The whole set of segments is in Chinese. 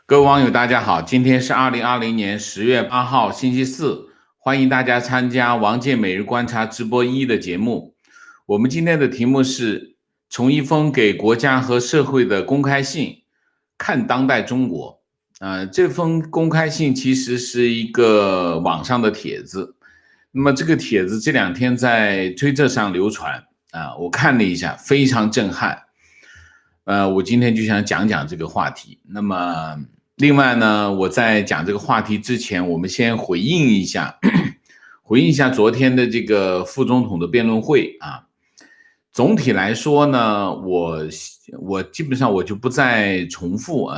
各位网友，大家好，今天是2020年10月8号，星期四，欢迎大家参加王健每日观察直播1的节目。我们今天的题目是从一封给国家和社会的公开信看当代中国。这封公开信其实是一个网上的帖子，那么这个帖子这2天在推特上流传我看了一下，非常震撼。我今天就想讲讲这个话题。那么另外呢，我在讲这个话题之前，我们先回应一下昨天的这个副总统的辩论会啊。总体来说呢，我基本上我就不再重复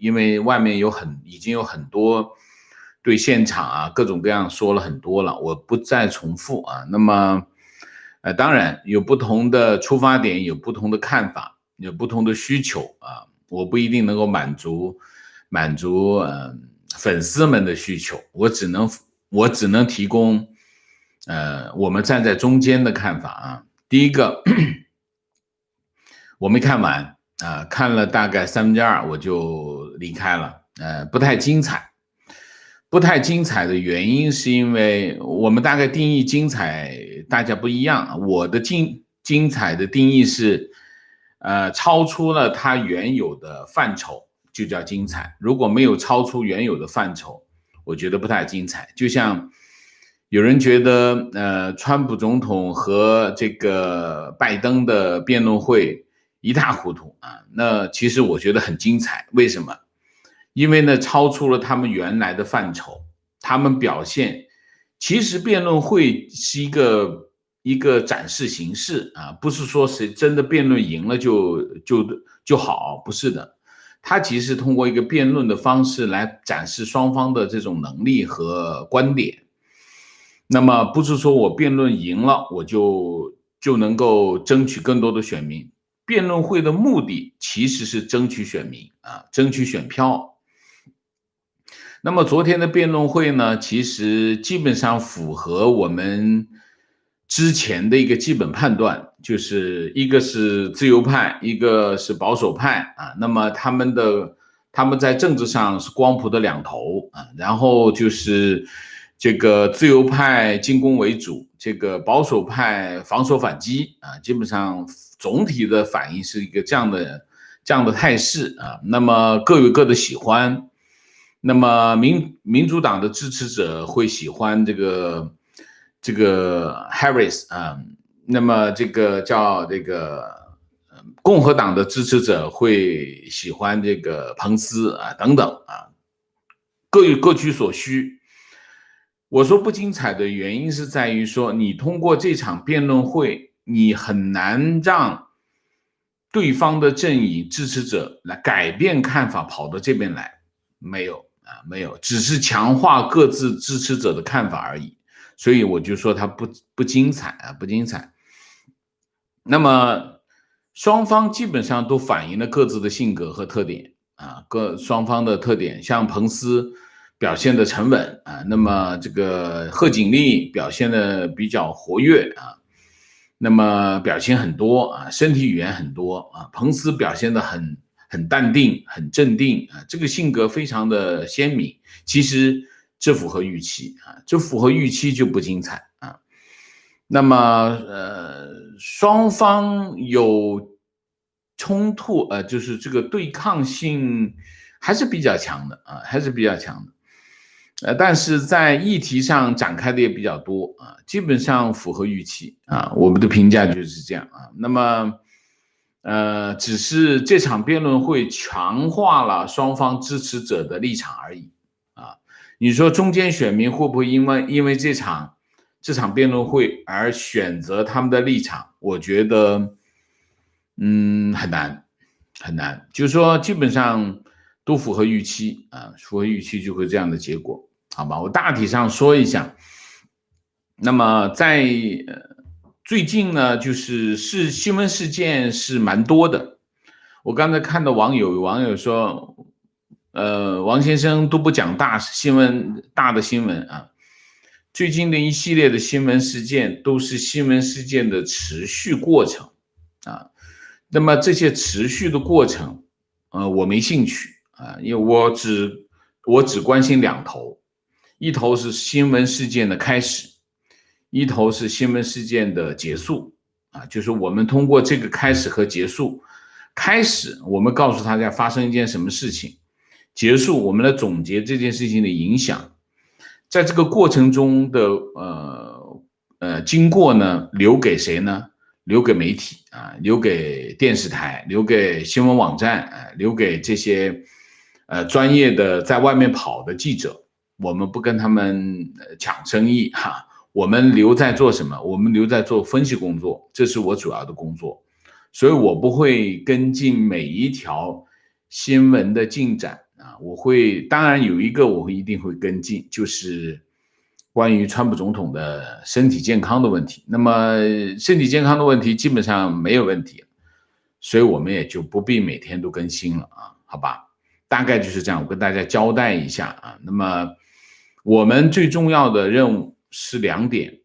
因为外面已经有很多对现场各种各样说了很多了，我不再重复那么当然有不同的出发点，有不同的看法，有不同的需求我不一定能够满足粉丝们的需求，我只能提供我们站在中间的看法第一个，我没看完看了大概2/3我就离开了，不太精彩。不太精彩的原因是因为我们大概定义精彩大家不一样，我的精彩的定义是超出了它原有的范畴就叫精彩，如果没有超出原有的范畴，我觉得不太精彩。就像有人觉得川普总统和这个拜登的辩论会一塌糊涂那其实我觉得很精彩。为什么？因为呢超出了他们原来的范畴，他们表现其实辩论会是一个展示形式不是说谁真的辩论赢了就好，不是的。他其实通过一个辩论的方式来展示双方的这种能力和观点。那么不是说我辩论赢了我就能够争取更多的选民，辩论会的目的其实是争取选民争取选票。那么昨天的辩论会呢，其实基本上符合我们之前的一个基本判断，就是一个是自由派，一个是保守派那么他们在政治上是光谱的两头然后就是这个自由派进攻为主，这个保守派防守反击基本上总体的反应是一个这样的态势那么各有各的喜欢。那么民主党的支持者会喜欢这个 Harris 那么这个叫这个共和党的支持者会喜欢这个彭斯等等各取所需。我说不精彩的原因是在于说，你通过这场辩论会，你很难让对方的阵营支持者来改变看法跑到这边来，没有，只是强化各自支持者的看法而已。所以我就说它不精彩不精彩。那么双方基本上都反映了各自的性格和特点双方的特点，像彭斯表现的沉稳那么这个贺锦丽表现的比较活跃那么表情很多身体语言很多彭斯表现的很淡定，很镇定这个性格非常的鲜明。其实这符合预期这符合预期就不精彩那么双方有冲突就是这个对抗性还是比较强的还是比较强的但是在议题上展开的也比较多基本上符合预期我们的评价就是这样那么只是这场辩论会强化了双方支持者的立场而已你说中间选民会不会因为这场辩论会而选择他们的立场？我觉得很难，就是说基本上都符合预期符合预期就会这样的结果，好吧？我大体上说一下。那么在最近呢，就是新闻事件是蛮多的。我刚才看到网友说，王先生都不讲大的新闻最近的一系列的新闻事件都是新闻事件的持续过程那么这些持续的过程我没兴趣因为我只关心两头，一头是新闻事件的开始，一头是新闻事件的结束就是我们通过这个开始和结束，开始我们告诉大家发生一件什么事情，结束我们来总结这件事情的影响，在这个过程中的经过呢，留给谁呢？留给媒体留给电视台，留给新闻网站留给这些专业的在外面跑的记者，我们不跟他们抢生意我们留在做什么？我们留在做分析工作，这是我主要的工作，所以我不会跟进每一条新闻的进展当然有一个我一定会跟进，就是关于川普总统的身体健康的问题。那么身体健康的问题基本上没有问题，所以我们也就不必每天都更新了好吧？大概就是这样，我跟大家交代一下那么我们最重要的任务是2点，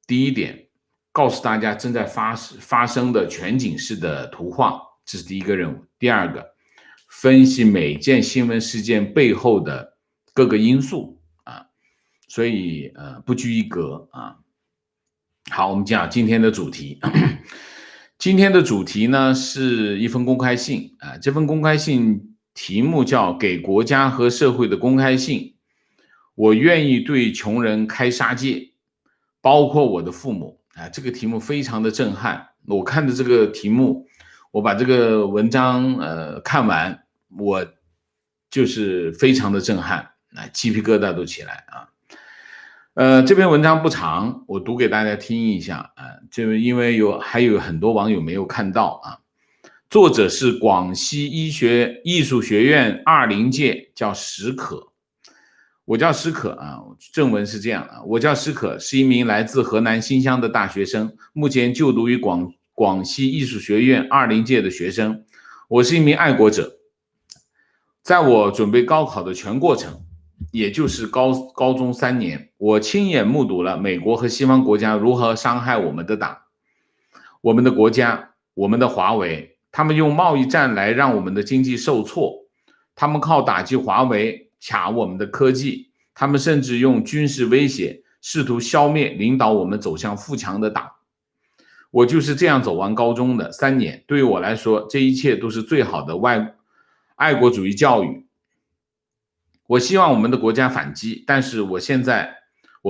第一点，告诉大家正在发生的全景式的图画，这是第一个任务。第二个，分析每件新闻事件背后的各个因素所以不拘一格好，我们讲今天的主题。今天的主题呢是一份公开信这份公开信题目叫《给国家和社会的公开信》，我愿意对穷人开杀戒，包括我的父母这个题目非常的震撼。我看着这个题目，我把这个文章看完，我就是非常的震撼鸡皮疙瘩都起来这篇文章不长，我读给大家听一下就因为还有很多网友没有看到作者是广西艺术学院20届，叫史可。我叫史可正文是这样我叫史可，是一名来自河南新乡的大学生，目前就读于广西艺术学院20届的学生。我是一名爱国者，在我准备高考的全过程，也就是高中3年，我亲眼目睹了美国和西方国家如何伤害我们的党、我们的国家、我们的华为。他们用贸易战来让我们的经济受挫，他们靠打击华为卡我们的科技，他们甚至用军事威胁试图消灭领导我们走向富强的党。我就是这样走完高中的3年，对于我来说，这一切都是最好的爱国主义教育。我希望我们的国家反击，但是我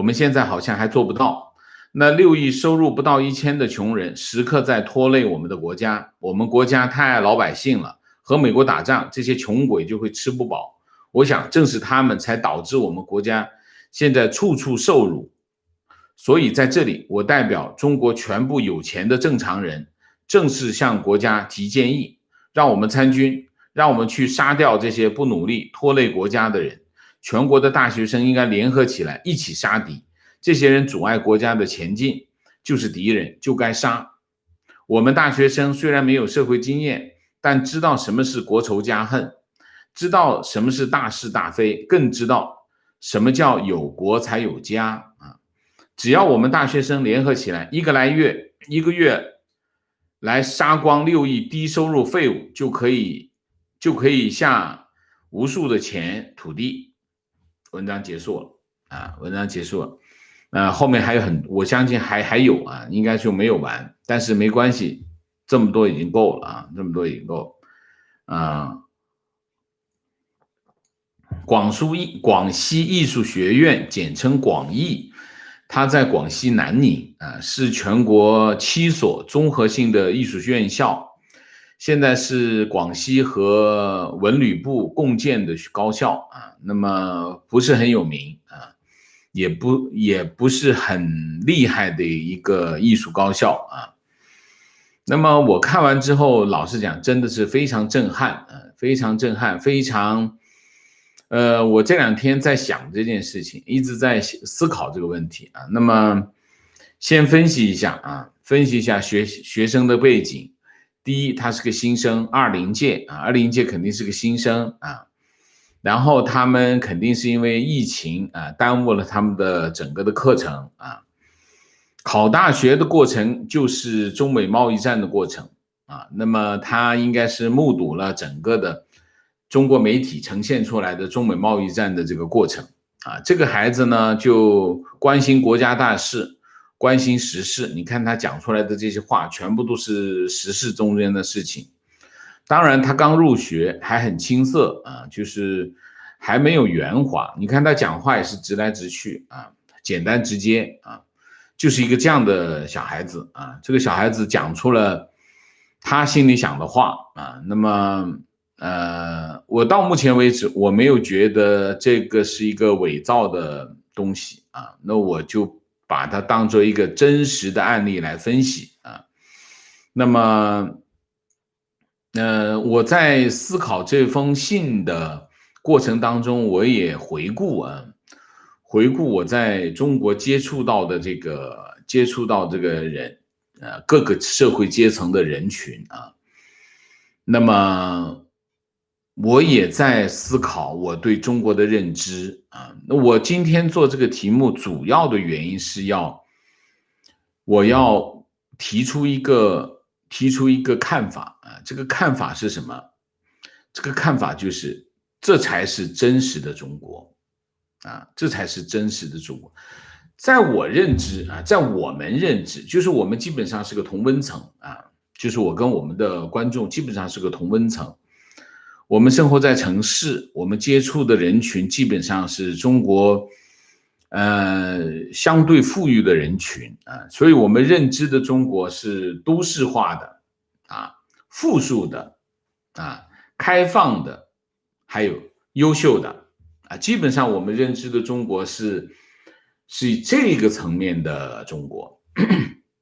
们现在好像还做不到。那6亿收入不到1000的穷人时刻在拖累我们的国家，我们国家太爱老百姓了，和美国打仗，这些穷鬼就会吃不饱。我想正是他们才导致我们国家现在处处受辱。所以在这里，我代表中国全部有钱的正常人，正式向国家提建议，让我们参军，让我们去杀掉这些不努力拖累国家的人。全国的大学生应该联合起来，一起杀敌。这些人阻碍国家的前进，就是敌人，就该杀。我们大学生虽然没有社会经验，但知道什么是国仇家恨，知道什么是大是大非，更知道什么叫有国才有家只要我们大学生联合起来，一个月来杀光6亿低收入废物，就可以下无数的钱土地。文章结束了后面还有我相信还有应该就没有完，但是没关系，这么多已经够了广西艺术学院简称广艺，它在广西南宁是全国7所综合性的艺术院校，现在是广西和文旅部共建的高校那么不是很有名也不是很厉害的一个艺术高校那么我看完之后，老实讲，真的是非常震撼非常震撼，我这2天在想这件事情，一直在思考这个问题那么先分析一下学生的背景。第一，他是个新生，20届20届肯定是个新生然后他们肯定是因为疫情耽误了他们的整个的课程考大学的过程就是中美贸易战的过程那么他应该是目睹了整个的中国媒体呈现出来的中美贸易战的这个过程啊。这个孩子呢，就关心国家大事，关心时事。你看他讲出来的这些话，全部都是时事中间的事情。当然，他刚入学，还很青涩啊，就是还没有圆滑。你看他讲话也是直来直去啊，简单直接啊，就是一个这样的小孩子啊。这个小孩子讲出了他心里想的话啊。那么，我到目前为止，我没有觉得这个是一个伪造的东西啊。那我就把它当做一个真实的案例来分析啊。那么，我在思考这封信的过程当中，我也回顾我在中国接触到这个人，各个社会阶层的人群啊。那么我也在思考我对中国的认知啊。那我今天做这个题目主要的原因是我要提出一个看法啊。这个看法是什么？这个看法就是这才是真实的中国啊，这才是真实的中国。在我认知啊，在我们认知，就是我们基本上是个同温层啊，就是我跟我们的观众基本上是个同温层。我们生活在城市，我们接触的人群基本上是中国相对富裕的人群啊，所以我们认知的中国是都市化的啊，富庶的啊，开放的，还有优秀的啊。基本上我们认知的中国是这个层面的中国。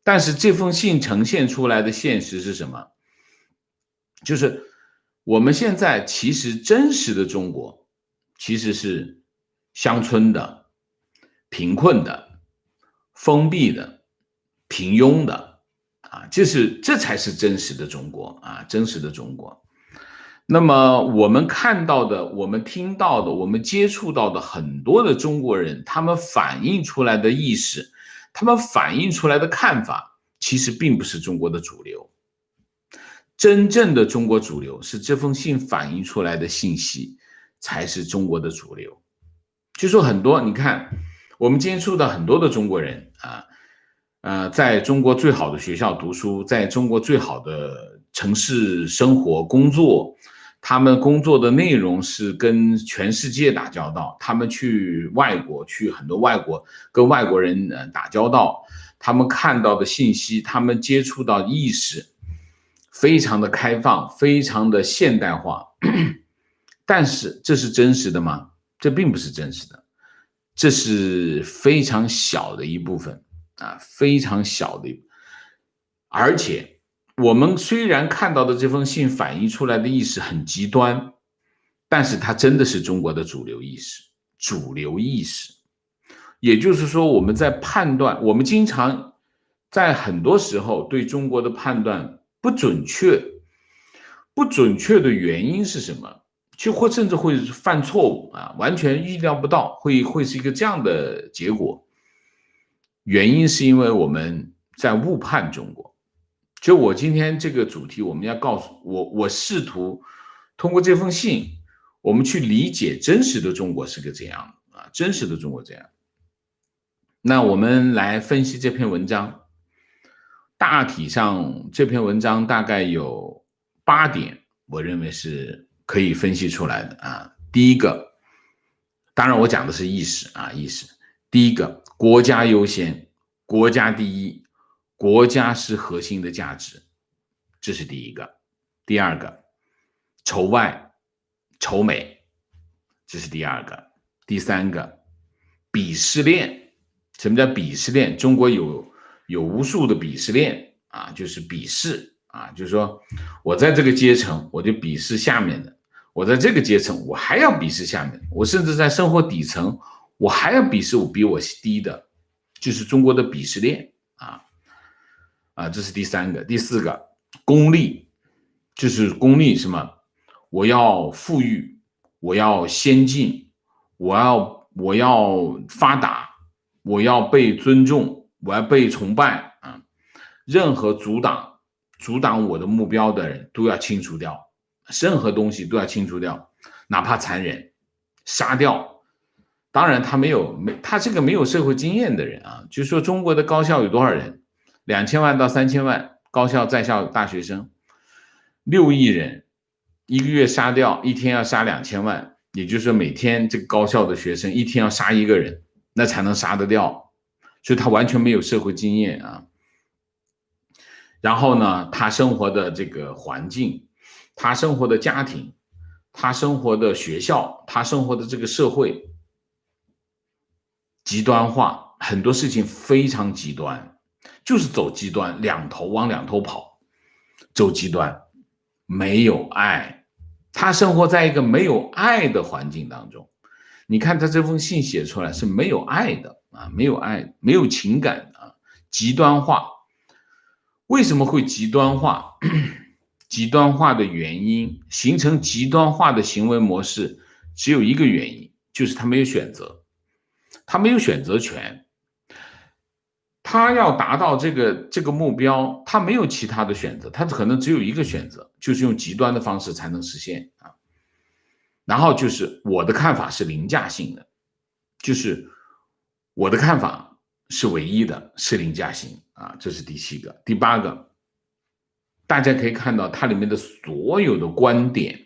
但是这封信呈现出来的现实是什么？就是我们现在其实真实的中国其实是乡村的、贫困的、封闭的、平庸的啊，这才是真实的中国啊，真实的中国。那么我们看到的、我们听到的、我们接触到的很多的中国人，他们反映出来的意识，他们反映出来的看法，其实并不是中国的主流。真正的中国主流是这封信反映出来的信息才是中国的主流。就说很多，你看我们接触到很多的中国人啊，在中国最好的学校读书，在中国最好的城市生活工作，他们工作的内容是跟全世界打交道，他们去外国，去很多外国跟外国人打交道，他们看到的信息，他们接触到意识非常的开放，非常的现代化。但是这是真实的吗？这并不是真实的，这是非常小的一部分啊，非常小的一部分。而且我们虽然看到的这封信反映出来的意识很极端，但是它真的是中国的主流意识。也就是说，我们在判断，我们经常在很多时候对中国的判断不准确的原因是什么？或甚至会犯错误啊，完全预料不到会是一个这样的结果。原因是因为我们在误判中国。就我今天这个主题，我们要告诉我试图通过这封信，我们去理解真实的中国是个这样啊，真实的中国这样。那我们来分析这篇文章。大体上这篇文章大概有8点，我认为是可以分析出来的啊。第一个，当然我讲的是意识啊，意识。第一个，国家优先，国家第一，国家是核心的价值，这是第一个。第二个，仇外仇美，这是第二个。第三个，鄙视链。什么叫鄙视链？中国有无数的鄙视链啊，就是鄙视啊，就是说我在这个阶层，我就鄙视下面的；我在这个阶层，我还要鄙视下面的；我甚至在生活底层，我还要鄙视比我低的，就是中国的鄙视链啊，这是第三个。第四个，功利，就是功利什么？我要富裕，我要先进，我要发达，我要被尊重，我要被崇拜啊！任何阻挡我的目标的人都要清除掉，任何东西都要清除掉。哪怕残忍，杀掉。当然他这个没有社会经验的人啊，就说中国的高校有多少人？2000万到3000万高校在校大学生，6亿人，一个月杀掉，一天要杀2000万，也就是说每天这个高校的学生一天要杀一个人，那才能杀得掉。所以他完全没有社会经验啊。然后呢，他生活的这个环境，他生活的家庭，他生活的学校，他生活的这个社会极端化，很多事情非常极端，就是走极端，往两头跑，走极端，没有爱。他生活在一个没有爱的环境当中。你看他这封信写出来是没有爱的啊，没有爱，没有情感啊，极端化。为什么会极端化？极端化的原因，形成极端化的行为模式，只有一个原因，就是他没有选择，他没有选择权。他要达到这个目标，他没有其他的选择，他可能只有一个选择，就是用极端的方式才能实现啊。然后就是我的看法是凌驾性的，就是我的看法是唯一的，是凌驾性啊，这是第7个。第8个，大家可以看到它里面的所有的观点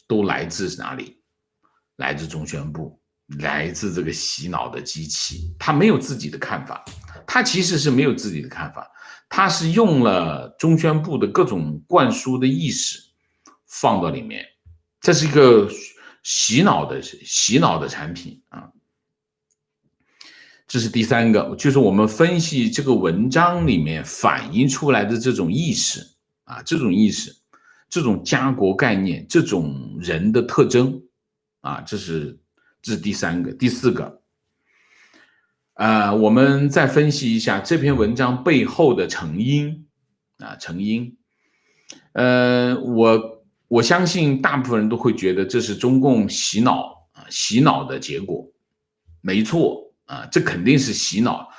都来自哪里？来自中宣部，来自这个洗脑的机器。他没有自己的看法，他其实是没有自己的看法，他是用了中宣部的各种灌输的意识放到里面，这是一个洗脑的产品啊。这是第3个，就是我们分析这个文章里面反映出来的这种意识啊，这种意识，这种家国概念，这种人的特征啊，这是第3个。第4个，我们再分析一下这篇文章背后的成因啊，成因。我相信大部分人都会觉得这是中共洗脑的结果，没错啊，这肯定是洗脑，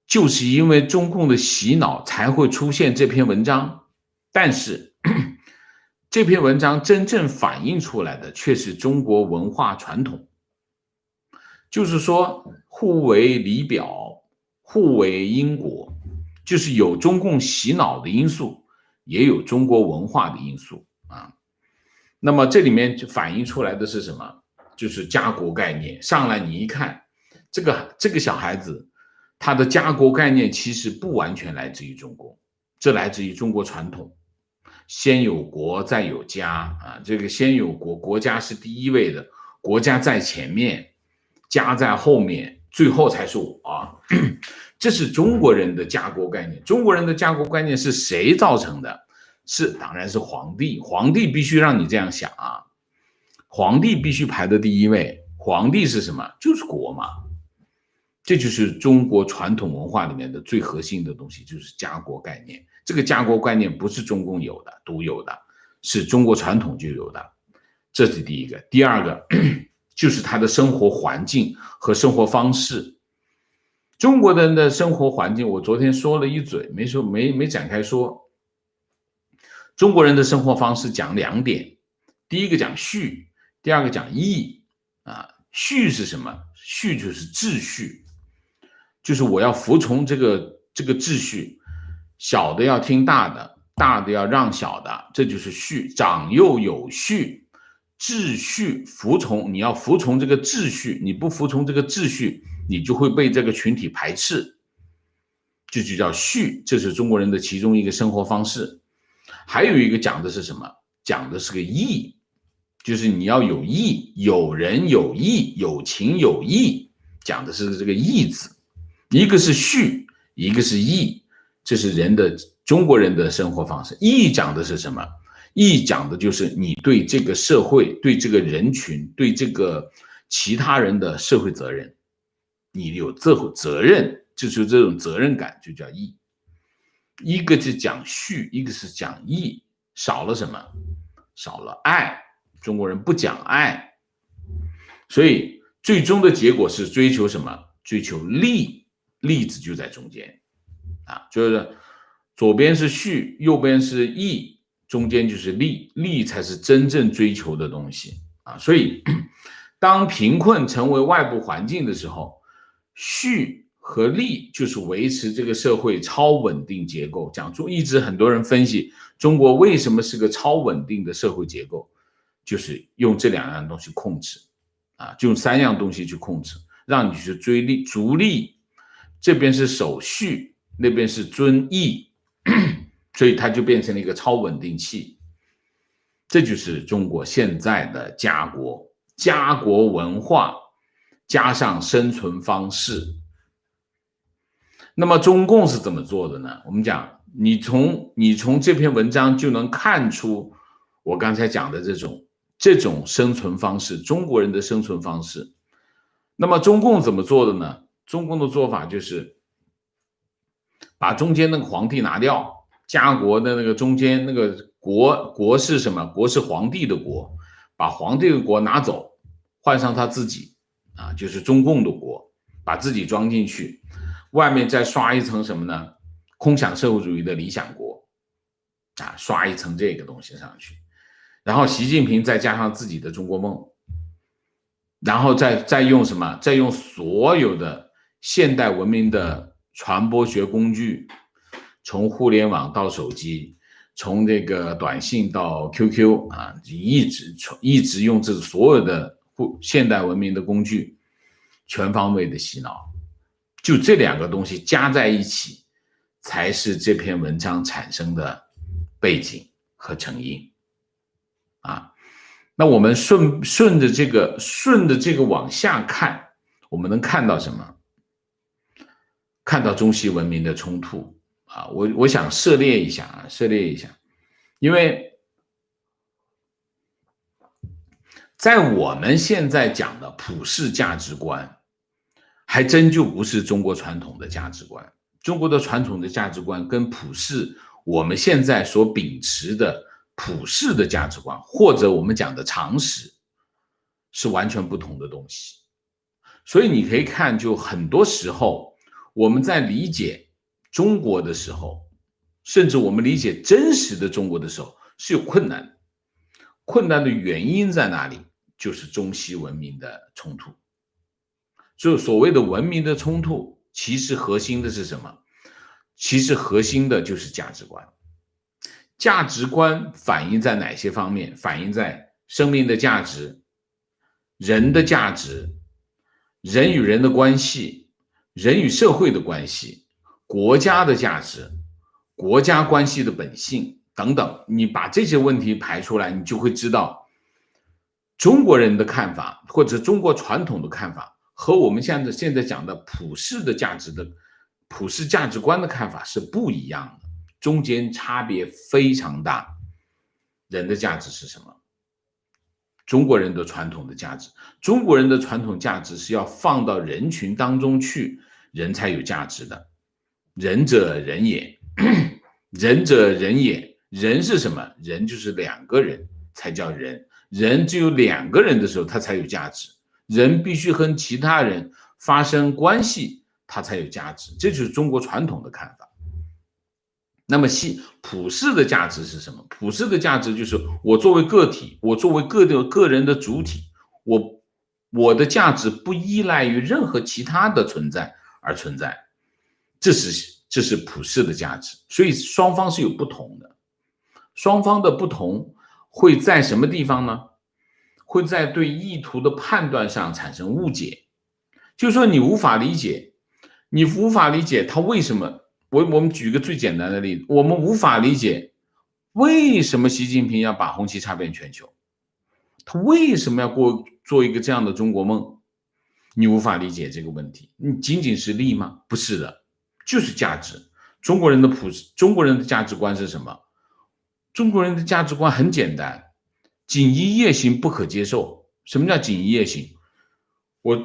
就是因为中共的洗脑才会出现这篇文章。但是这篇文章真正反映出来的却是中国文化传统，就是说互为里表，互为因果，就是有中共洗脑的因素，也有中国文化的因素啊。那么这里面就反映出来的是什么？就是家国概念。上来你一看，这个小孩子，他的家国概念其实不完全来自于中国，这来自于中国传统。先有国，再有家啊，这个先有国，国家是第一位的，国家在前面，家在后面，最后才是我啊。这是中国人的家国概念。中国人的家国概念是谁造成的？当然是皇帝。皇帝必须让你这样想啊，皇帝必须排在第一位。皇帝是什么？就是国嘛。这就是中国传统文化里面的最核心的东西，就是家国概念。这个家国概念不是中共有的独有的，是中国传统就有的。这是第1个。第2个就是他的生活环境和生活方式。中国人的生活环境，我昨天说了一嘴，没展开说。中国人的生活方式讲2点，第1个讲序，第2个讲义啊。序是什么？序就是秩序，就是我要服从这个秩序，小的要听大的，大的要让小的，这就是序。长幼有序，秩序服从，你要服从这个秩序，你不服从这个秩序，你就会被这个群体排斥，这就叫序。这是中国人的其中一个生活方式。还有一个讲的是什么？讲的是个义，就是你要有义，有人有义，有情有义，讲的是这个义字。一个是序，一个是义，这是中国人的生活方式。义讲的是什么？义讲的就是你对这个社会，对这个人群，对这个其他人的社会责任，你有责任，就是这种责任感，就叫义。一个是讲序，一个是讲义，少了什么？少了爱。中国人不讲爱，所以最终的结果是追求什么？追求利，利字就在中间啊，就是左边是序，右边是义，中间就是利，利才是真正追求的东西所以当贫困成为外部环境的时候，序和利就是维持这个社会超稳定结构。一直很多人分析中国为什么是个超稳定的社会结构，就是用这两样东西控制就用3样东西去控制，让你去追利逐利，这边是守序，那边是遵义，所以它就变成了一个超稳定器。这就是中国现在的家国文化加上生存方式。那么中共是怎么做的呢？我们讲你从这篇文章就能看出我刚才讲的这种生存方式，中国人的生存方式。那么中共怎么做的呢？中共的做法就是把中间那个皇帝拿掉，家国的那个中间那个国是什么？国是皇帝的国，把皇帝的国拿走，换上他自己就是中共的国，把自己装进去，外面再刷一层什么呢？空想社会主义的理想国刷一层这个东西上去，然后习近平再加上自己的中国梦，然后再用什么？再用所有的现代文明的传播学工具，从互联网到手机，从这个短信到 QQ 一直用这所有的现代文明的工具，全方位的洗脑。就这两个东西加在一起，才是这篇文章产生的背景和成因那我们顺着这个往下看，我们能看到什么？看到中西文明的冲突我想涉猎一下，因为在我们现在讲的普世价值观，还真就不是中国传统的价值观。中国的传统的价值观跟普世我们现在所秉持的普世的价值观，或者我们讲的常识，是完全不同的东西。所以你可以看，就很多时候我们在理解中国的时候，甚至我们理解真实的中国的时候，是有困难的。困难的原因在哪里？就是中西文明的冲突。就所谓的文明的冲突，其实核心的是什么？其实核心的就是价值观。价值观反映在哪些方面？反映在生命的价值、人的价值、人与人的关系、人与社会的关系、国家的价值、国家关系的本性等等。你把这些问题排出来，你就会知道中国人的看法，或者中国传统的看法，和我们现在讲的普世价值观的看法是不一样的，中间差别非常大。人的价值是什么？中国人的传统的价值，中国人的传统价值是要放到人群当中去，人才有价值的。仁者仁也，仁者仁也。人是什么？人就是两个人才叫人，人只有两个人的时候，他才有价值。人必须和其他人发生关系，它才有价值。这就是中国传统的看法。那么普世的价值是什么？普世的价值就是我作为个体，我作为个人的主体，我的价值不依赖于任何其他的存在而存在，这是普世的价值。所以双方是有不同的，双方的不同会在什么地方呢？会在对意图的判断上产生误解。就是说你无法理解他为什么。我们举个最简单的例子，我们无法理解为什么习近平要把红旗插遍全球，他为什么要做一个这样的中国梦？你无法理解这个问题。你仅仅是利吗？不是的，就是价值。中国人的价值观是什么？中国人的价值观很简单，锦衣夜行不可接受。什么叫锦衣夜行？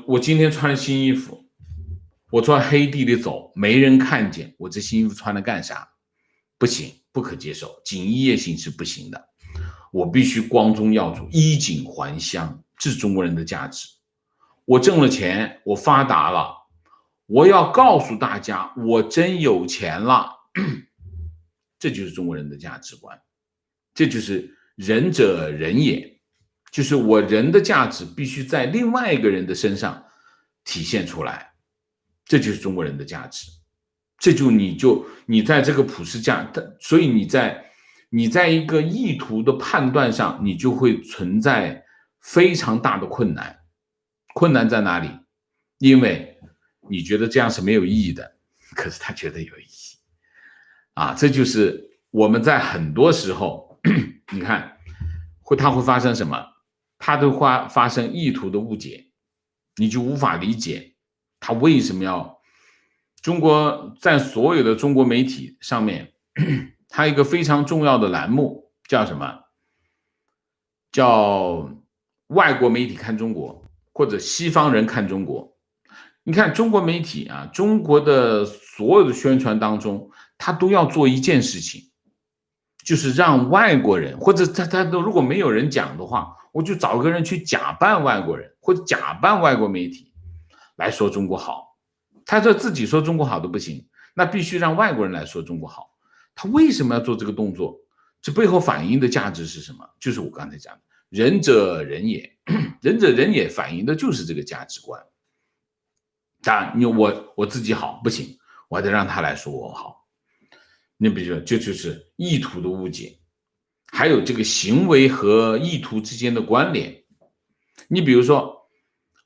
我今天穿了新衣服，我在黑地里走，没人看见我这新衣服穿了干啥？不行，不可接受。锦衣夜行是不行的，我必须光宗耀祖，衣锦还乡，这是中国人的价值。我挣了钱，我发达了，我要告诉大家我真有钱了，这就是中国人的价值观。这就是仁者仁也，就是我人的价值必须在另外一个人的身上体现出来，这就是中国人的价值。这就你在这个普世价，所以你在一个意图的判断上，你就会存在非常大的困难。困难在哪里？因为你觉得这样是没有意义的，可是他觉得有意义啊。这就是我们在很多时候，你看它会发生什么？它都会发生意图的误解，你就无法理解他为什么要。中国在所有的中国媒体上面，它有一个非常重要的栏目叫什么？叫外国媒体看中国，或者西方人看中国。你看中国媒体啊，中国的所有的宣传当中，他都要做一件事情，就是让外国人，或者他如果没有人讲的话，我就找个人去假扮外国人，或者假扮外国媒体来说中国好。他这自己说中国好都不行，那必须让外国人来说中国好。他为什么要做这个动作？这背后反映的价值是什么？就是我刚才讲的，仁者仁也，仁者仁也反映的就是这个价值观。当然，我自己好不行，我还得让他来说我好。你比如说，这就是意图的误解，还有这个行为和意图之间的关联。你比如说，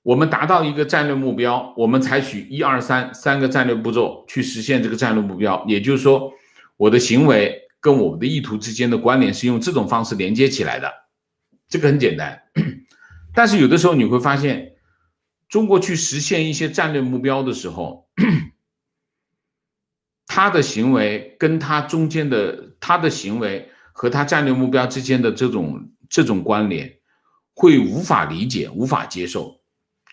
我们达到一个战略目标，我们采取1、2、3个战略步骤去实现这个战略目标。也就是说，我的行为跟我们的意图之间的关联是用这种方式连接起来的，这个很简单。但是有的时候你会发现，中国去实现一些战略目标的时候，他的行为跟他中间的他的行为和他战略目标之间的这种关联，会无法理解、无法接受。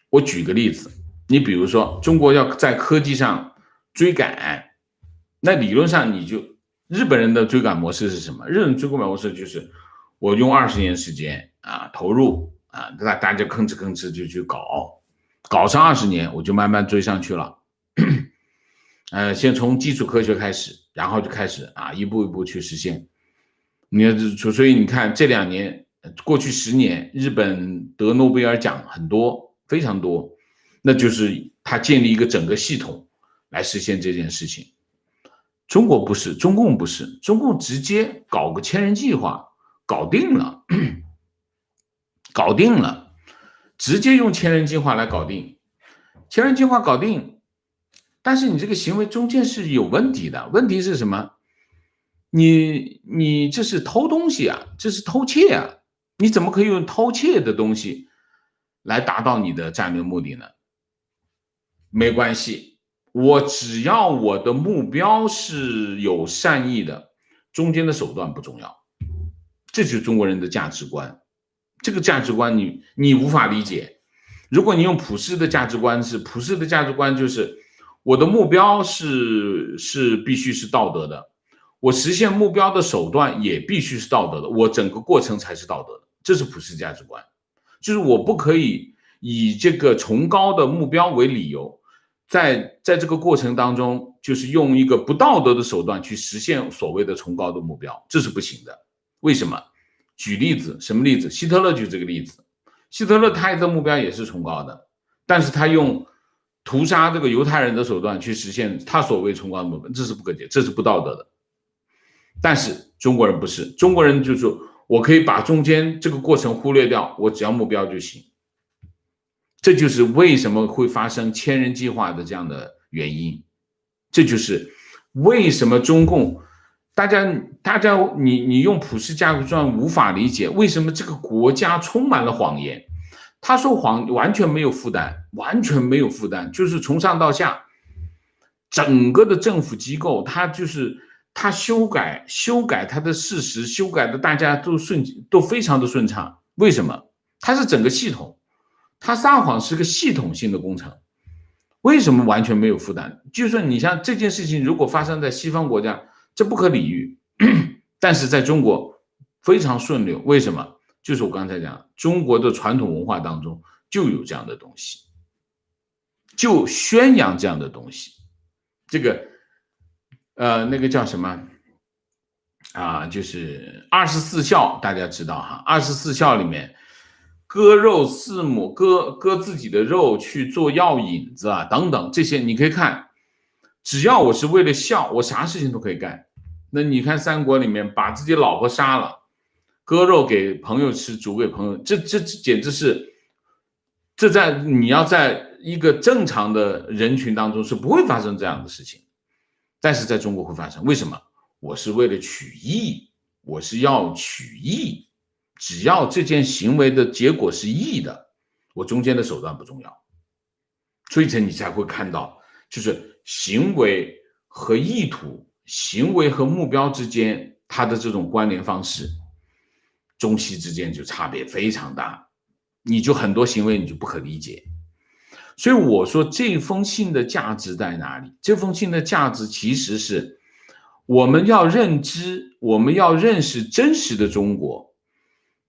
我举个例子，你比如说中国要在科技上追赶，那理论上日本人的追赶模式是什么？日本追赶模式就是我用20年时间啊投入啊，大家吭哧吭哧就去搞上20年，我就慢慢追上去了。先从基础科学开始，然后就开始啊一步一步去实现。所以你看这2年，过去10年，日本得诺贝尔奖很多，非常多，那就是他建立一个整个系统来实现这件事情。中国不是，中共不是，中共直接搞个千人计划，搞定了，搞定了，直接用千人计划来搞定，千人计划搞定。但是你这个行为中间是有问题的，问题是什么？你这是偷东西啊，这是偷窃啊！你怎么可以用偷窃的东西来达到你的战略目的呢？没关系，我只要我的目标是有善意的，中间的手段不重要。这就是中国人的价值观，这个价值观你无法理解。如果你用普世的价值观，普世的价值观就是我的目标是必须是道德的，我实现目标的手段也必须是道德的，我整个过程才是道德的，这是普世价值观。就是我不可以以这个崇高的目标为理由，在这个过程当中，就是用一个不道德的手段去实现所谓的崇高的目标，这是不行的。为什么？举例子，什么例子？希特勒就是这个例子。希特勒他的目标也是崇高的，但是他用屠杀这个犹太人的手段去实现他所谓崇高的目标，这是不可解，这是不道德的。但是中国人不是，中国人就是说我可以把中间这个过程忽略掉，我只要目标就行。这就是为什么会发生千人计划的这样的原因，这就是为什么中共大家你用普世价值观无法理解为什么这个国家充满了谎言。他说完全没有负担，完全没有负担，就是从上到下整个的政府机构，他修改他的事实，修改的大家都非常的顺畅。为什么？它是整个系统，他撒谎是个系统性的工程。为什么完全没有负担？就算你像这件事情如果发生在西方国家，这不可理喻，但是在中国非常顺溜。为什么？就是我刚才讲，中国的传统文化当中就有这样的东西，就宣扬这样的东西。这个那个叫什么啊？就是24孝，大家知道哈，24孝里面割肉饲母，割自己的肉去做药引子啊，等等这些，你可以看，只要我是为了笑，我啥事情都可以干。那你看三国里面把自己老婆杀了，割肉给朋友吃，煮给朋友，这简直是，你要在一个正常的人群当中是不会发生这样的事情，但是在中国会发生。为什么？我是为了取义，我是要取义，只要这件行为的结果是义的，我中间的手段不重要。所以你才会看到，就是行为和意图、行为和目标之间，它的这种关联方式，中西之间就差别非常大，你就很多行为你就不可理解。所以我说这封信的价值在哪里？这封信的价值其实是我们要认知，我们要认识真实的中国。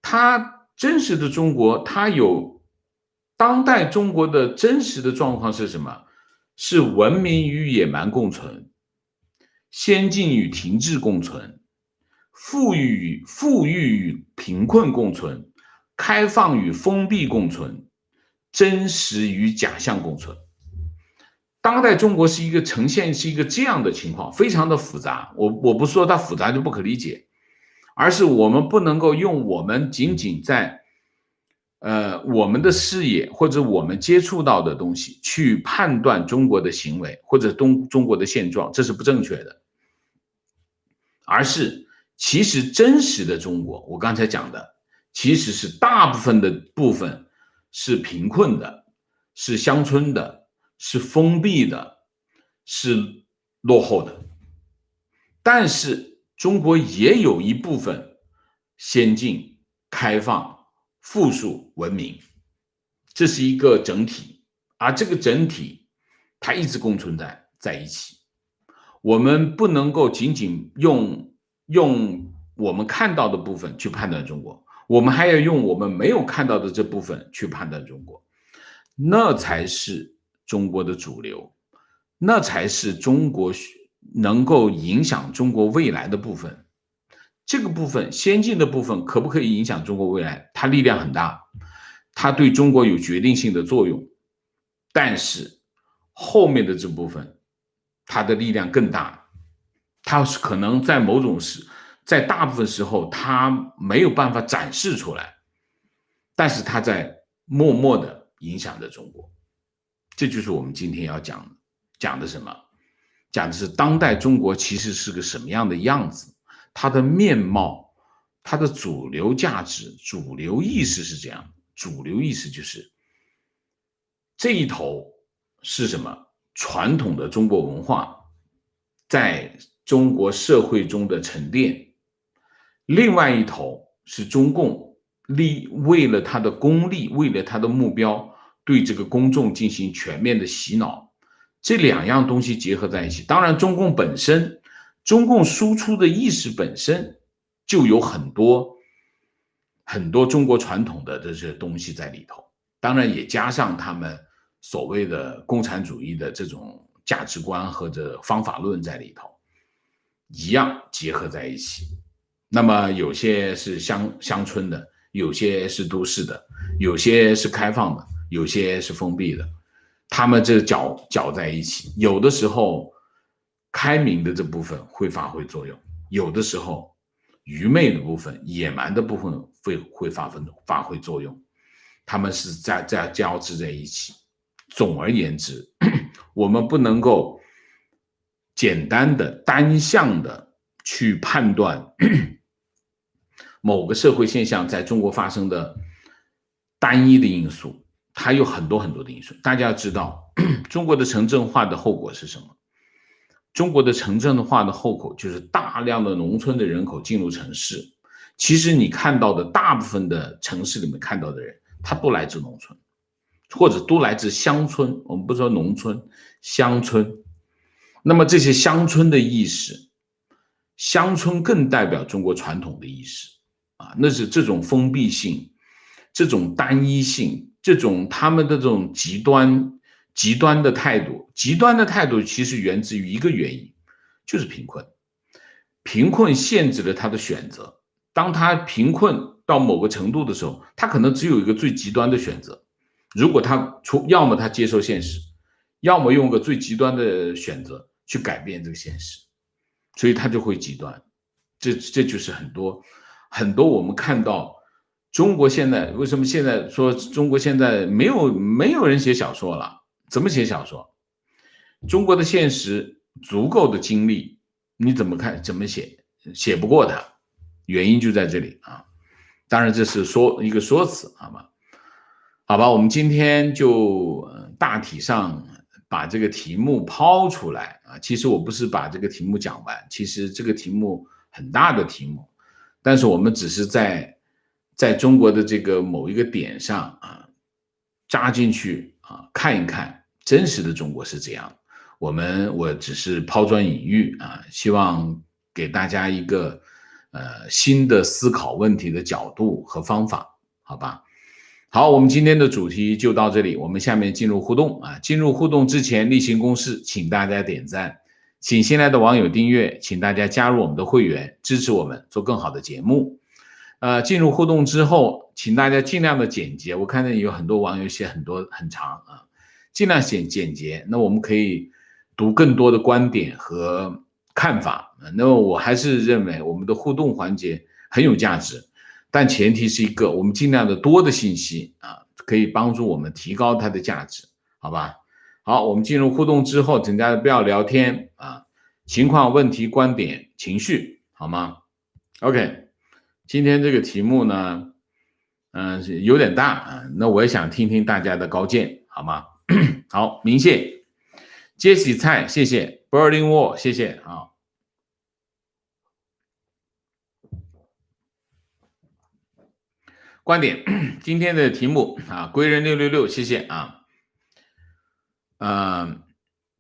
它真实的中国，它有当代中国的真实的状况是什么？是文明与野蛮共存，先进与停滞共存，富裕与贫困共存，开放与封闭共存，真实与假象共存。当代中国是一个呈现是一个这样的情况，非常的复杂。我不说它复杂就不可理解，而是我们不能够用我们仅仅在我们的视野或者我们接触到的东西去判断中国的行为或者中国的现状，这是不正确的。而是其实真实的中国，我刚才讲的，其实是大部分的部分是贫困的，是乡村的，是封闭的，是落后的。但是中国也有一部分先进、开放、富庶、文明，这是一个整体，而这个整体它一直共存在一起。我们不能够仅仅用我们看到的部分去判断中国，我们还要用我们没有看到的这部分去判断中国，那才是中国的主流，那才是中国能够影响中国未来的部分。这个部分先进的部分可不可以影响中国未来？它力量很大，它对中国有决定性的作用，但是后面的这部分它的力量更大，它是可能在在大部分时候它没有办法展示出来，但是它在默默的影响着中国。这就是我们今天要讲的什么？讲的是当代中国其实是个什么样的样子，它的面貌，它的主流价值、主流意识是这样。主流意识就是这一头是什么？传统的中国文化在中国社会中的沉淀，另外一头是中共为了他的功利，为了他的目标，对这个公众进行全面的洗脑。这两样东西结合在一起，当然中共输出的意识本身就有很多中国传统的这些东西在里头，当然也加上他们所谓的共产主义的这种价值观和这方法论在里头，一样结合在一起。那么有些是乡村的，有些是都市的，有些是开放的，有些是封闭的，他们这搅在一起，有的时候开明的这部分会发挥作用，有的时候愚昧的部分、野蛮的部分会发挥作用，他们是在交织在一起。总而言之，我们不能够简单的单向的去判断某个社会现象在中国发生的单一的因素，它有很多很多的因素。大家要知道，中国的城镇化的后果是什么？中国的城镇化的后果就是大量的农村的人口进入城市。其实你看到的大部分的城市里面看到的人，他都来自农村，或者都来自乡村。我们不说农村，乡村。那么这些乡村的意识，乡村更代表中国传统的意识啊，那是这种封闭性、这种单一性、这种他们的这种极端的态度。极端的态度其实源自于一个原因，就是贫困。贫困限制了他的选择。当他贫困到某个程度的时候，他可能只有一个最极端的选择。如果他要么他接受现实，要么用个最极端的选择去改变这个现实，所以他就会极端。这就是很多我们看到中国现在为什么现在说中国现在没有人写小说了？怎么写小说？中国的现实足够的精力，你怎么看？怎么写？写不过它，原因就在这里啊。当然这是一个说辞，好吧？好吧，我们今天就大体上把这个题目抛出来啊。其实我不是把这个题目讲完，其实这个题目很大的题目，但是我们只是在中国的这个某一个点上啊扎进去啊看一看真实的中国是这样。我只是抛砖引玉啊，希望给大家一个新的思考问题的角度和方法，好吧？好，我们今天的主题就到这里，我们下面进入互动啊。进入互动之前，例行公事，请大家点赞，请新来的网友订阅，请大家加入我们的会员，支持我们做更好的节目。进入互动之后，请大家尽量的简洁，我看见有很多网友写很长啊，尽量简洁，那我们可以读更多的观点和看法。那么我还是认为我们的互动环节很有价值，但前提是一个我们尽量的多的信息啊，可以帮助我们提高它的价值，好吧？好，我们进入互动之后，请大家不要聊天啊，情况、问题、观点、情绪，好吗 ？OK， 今天这个题目呢，有点大啊，那我也想听听大家的高见，好吗？好，明谢。杰西菜，谢谢 Berlin Wall， 谢谢啊。观点，今天的题目啊，归人666，谢谢啊。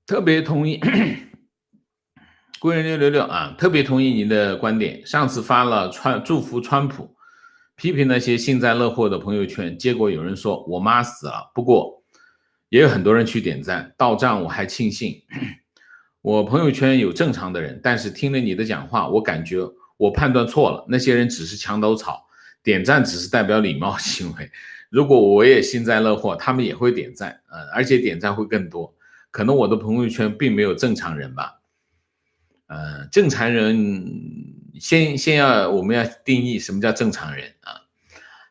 特别同意归人666啊，特别同意您的观点。上次发了祝福川普，批评那些幸灾乐祸的朋友圈，结果有人说我妈死了，不过也有很多人去点赞到账，我还庆幸。我朋友圈有正常的人，但是听了你的讲话，我感觉我判断错了，那些人只是墙头草，点赞只是代表礼貌行为。如果我也幸灾乐祸，他们也会点赞，而且点赞会更多。可能我的朋友圈并没有正常人吧。正常人我们要定义什么叫正常人啊？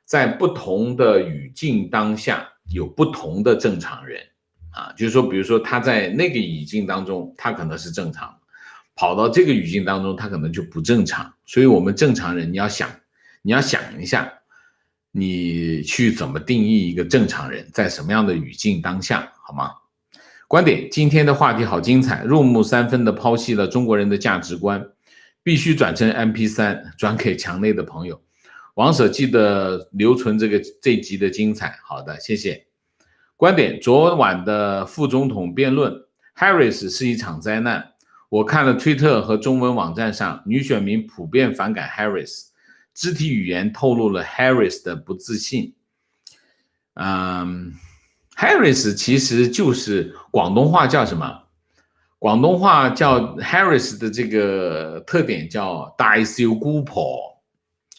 在不同的语境当下有不同的正常人啊，就是说，比如说他在那个语境当中，他可能是正常，跑到这个语境当中，他可能就不正常。所以，我们正常人，你要想一下，你去怎么定义一个正常人，在什么样的语境当下，好吗？观点，今天的话题好精彩，入木三分的剖析了中国人的价值观，必须转成 MP3 转给墙内的朋友。王舍记得留存这集的精彩，好的，谢谢。观点，昨晚的副总统辩论 Harris 是一场灾难。我看了推特和中文网站上女选民普遍反感 Harris， 肢体语言透露了 Harris 的不自信。Harris 其实就是广东话叫什么？广东话叫 Harris 的这个特点叫大笑姑婆，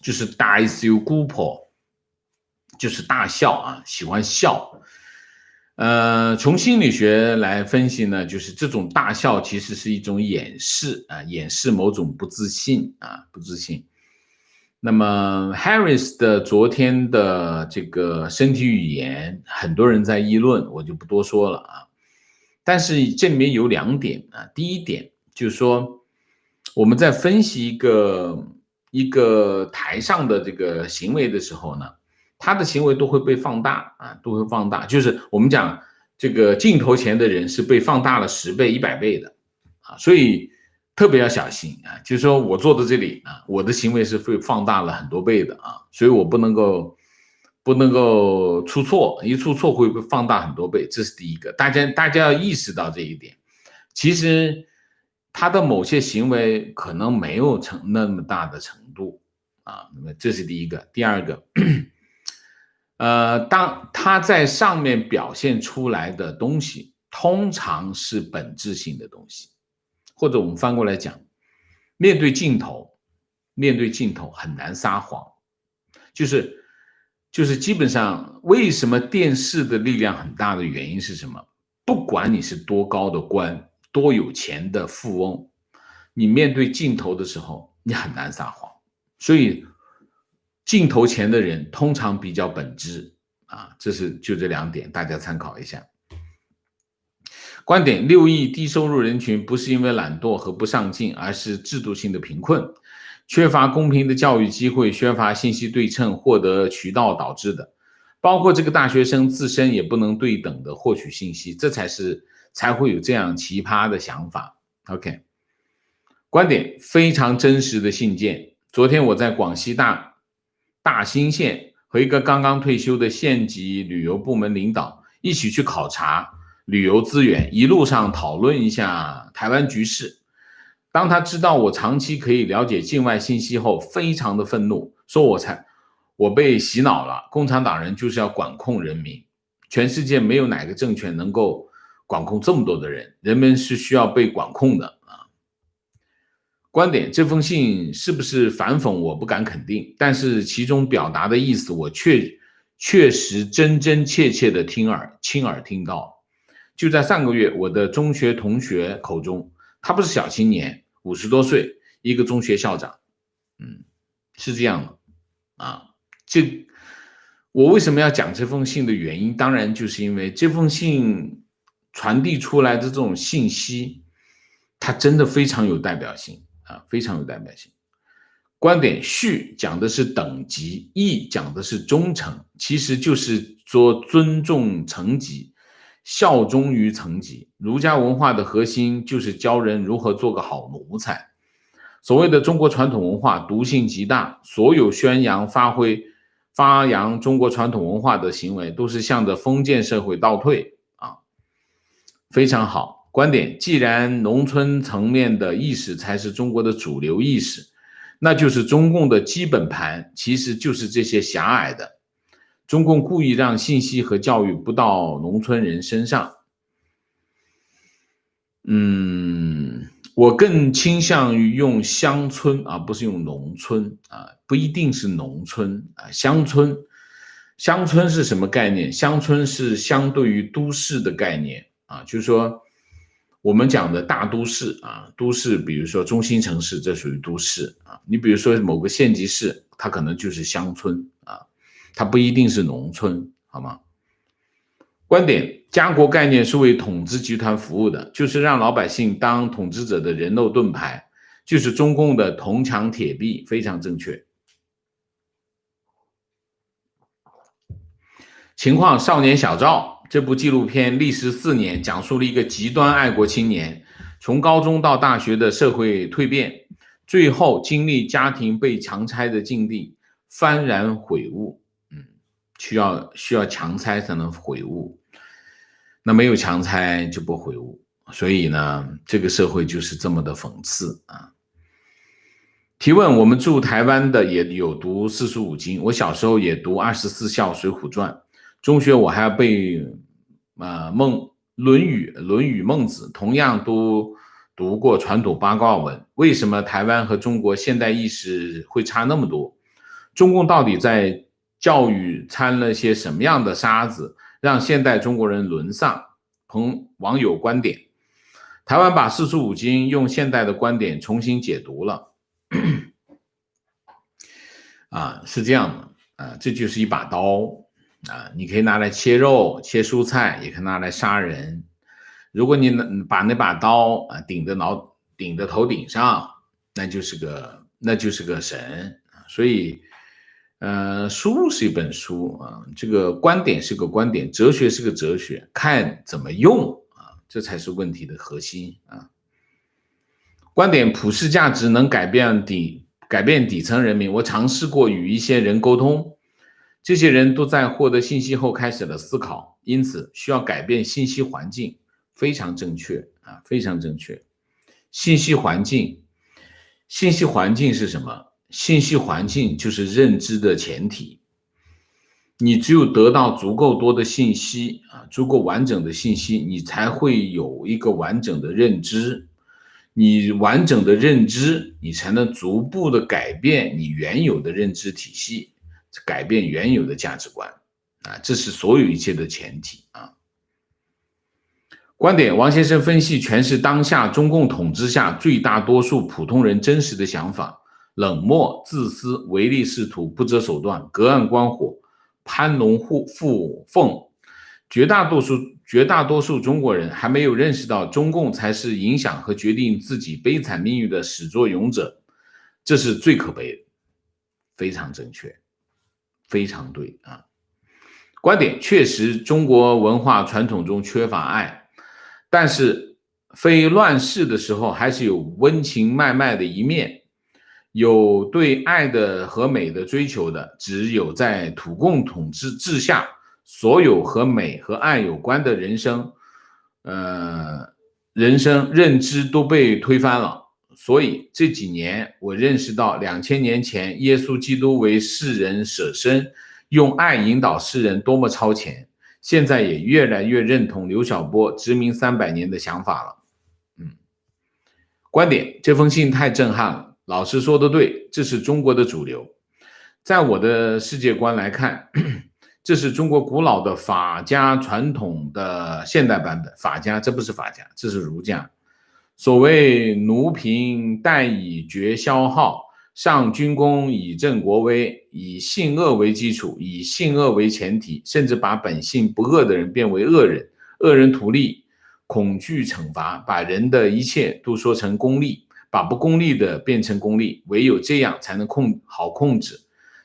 就是大笑姑婆，就是大笑啊，喜欢笑。从心理学来分析呢，就是这种大笑其实是一种掩饰啊，掩饰某种不自信啊，不自信。那么 Harris 的昨天的这个身体语言，很多人在议论，我就不多说了啊。但是这里面有2点啊，第一点就是说，我们在分析一个台上的这个行为的时候呢，他的行为都会被放大啊，都会放大，就是我们讲这个镜头前的人是被放大了10倍、100倍的啊，所以特别要小心啊，就是说我坐在这里啊，我的行为是会放大了很多倍的啊，所以我不能够出错，一出错会被放大很多倍，这是第一个，大家要意识到这一点。其实他的某些行为可能没有那么大的程度啊，那么这是第一个。第二个，当他在上面表现出来的东西，通常是本质性的东西。或者我们翻过来讲，面对镜头很难撒谎，就是基本上为什么电视的力量很大的原因是什么？不管你是多高的官，多有钱的富翁，你面对镜头的时候，你很难撒谎。所以镜头前的人通常比较本质啊，就这2点，大家参考一下。观点：6亿低收入人群不是因为懒惰和不上进，而是制度性的贫困，缺乏公平的教育机会，缺乏信息对称获得渠道导致的。包括这个大学生自身也不能对等的获取信息，这才会有这样奇葩的想法。OK， 观点：非常真实的信件。昨天我在广西大兴县和一个刚刚退休的县级旅游部门领导一起去考察旅游资源，一路上讨论一下台湾局势。当他知道我长期可以了解境外信息后，非常的愤怒，说我被洗脑了，共产党人就是要管控人民，全世界没有哪个政权能够管控这么多的人，人们是需要被管控的啊。观点：这封信是不是反讽我不敢肯定，但是其中表达的意思我确实真真切切的亲耳听到。就在上个月，我的中学同学口中，他不是小青年，50多岁，一个中学校长，是这样的啊。我为什么要讲这封信的原因，当然就是因为这封信传递出来的这种信息，它真的非常有代表性啊，非常有代表性。观点：序讲的是等级，义讲的是忠诚，其实就是说尊重层级，效忠于层级。儒家文化的核心就是教人如何做个好奴才。所谓的中国传统文化毒性极大，所有宣扬发扬中国传统文化的行为都是向着封建社会倒退啊，非常好。观点：既然农村层面的意识才是中国的主流意识，那就是中共的基本盘其实就是这些狭隘的。中共故意让信息和教育不到农村人身上。我更倾向于用乡村而不是用农村啊，不一定是农村啊，乡村。乡村是什么概念？乡村是相对于都市的概念啊，就是说我们讲的大都市啊，都市比如说中心城市，这属于都市啊。你比如说某个县级市，它可能就是乡村啊，它不一定是农村，好吗？观点：家国概念是为统治集团服务的，就是让老百姓当统治者的人肉盾牌，就是中共的铜墙铁壁，非常正确。情况：少年小赵这部纪录片历时4年，讲述了一个极端爱国青年从高中到大学的社会蜕变，最后经历家庭被强拆的境地，幡然悔悟。需要强拆才能悔悟，那没有强拆就不悔悟。所以呢，这个社会就是这么的讽刺啊。提问：我们住台湾的也有读45经，我小时候也读24孝水浒传，中学我还要背论语孟子，同样都读过传统八卦文。为什么台湾和中国现代意识会差那么多？中共到底在教育掺了些什么样的沙子，让现代中国人沦丧？同网友观点：台湾把45经用现代的观点重新解读了是这样的这就是一把刀你可以拿来切肉切蔬菜，也可以拿来杀人。如果你把那把刀顶在头顶上，那就是个神。所以书是一本书这个观点是个观点，哲学是个哲学，看怎么用这才是问题的核心观点：普世价值能改变底层人民。我尝试过与一些人沟通，这些人都在获得信息后开始了思考，因此需要改变信息环境，非常正确非常正确。信息环境是什么？信息环境就是认知的前提。你只有得到足够多的信息足够完整的信息，你才会有一个完整的认知。你完整的认知，你才能逐步的改变你原有的认知体系，改变原有的价值观啊，这是所有一切的前提啊。观点，王先生分析诠释当下中共统治下最大多数普通人真实的想法：冷漠、自私、唯利是图、不择手段、隔岸观火、攀龙附凤。绝大多数中国人还没有认识到中共才是影响和决定自己悲惨命运的始作俑者，这是最可悲的。非常正确，非常对啊。观点，确实中国文化传统中缺乏爱，但是非乱世的时候还是有温情脉脉的一面，有对爱的和美的追求的。只有在土共统治之下，所有和美和爱有关的人生认知都被推翻了。所以这几年我认识到2000年前耶稣基督为世人舍身，用爱引导世人多么超前，现在也越来越认同刘晓波殖民300年的想法了。观点，这封信太震撼了，老师说的对，这是中国的主流。在我的世界观来看，这是中国古老的法家传统的现代版本。法家，这不是法家，这是儒家。所谓奴贫待以绝消耗，上军功以振国威，以性恶为基础，以性恶为前提，甚至把本性不恶的人变为恶人，恶人图利，恐惧惩罚，把人的一切都说成功利，把不功利的变成功利，唯有这样才能好控制。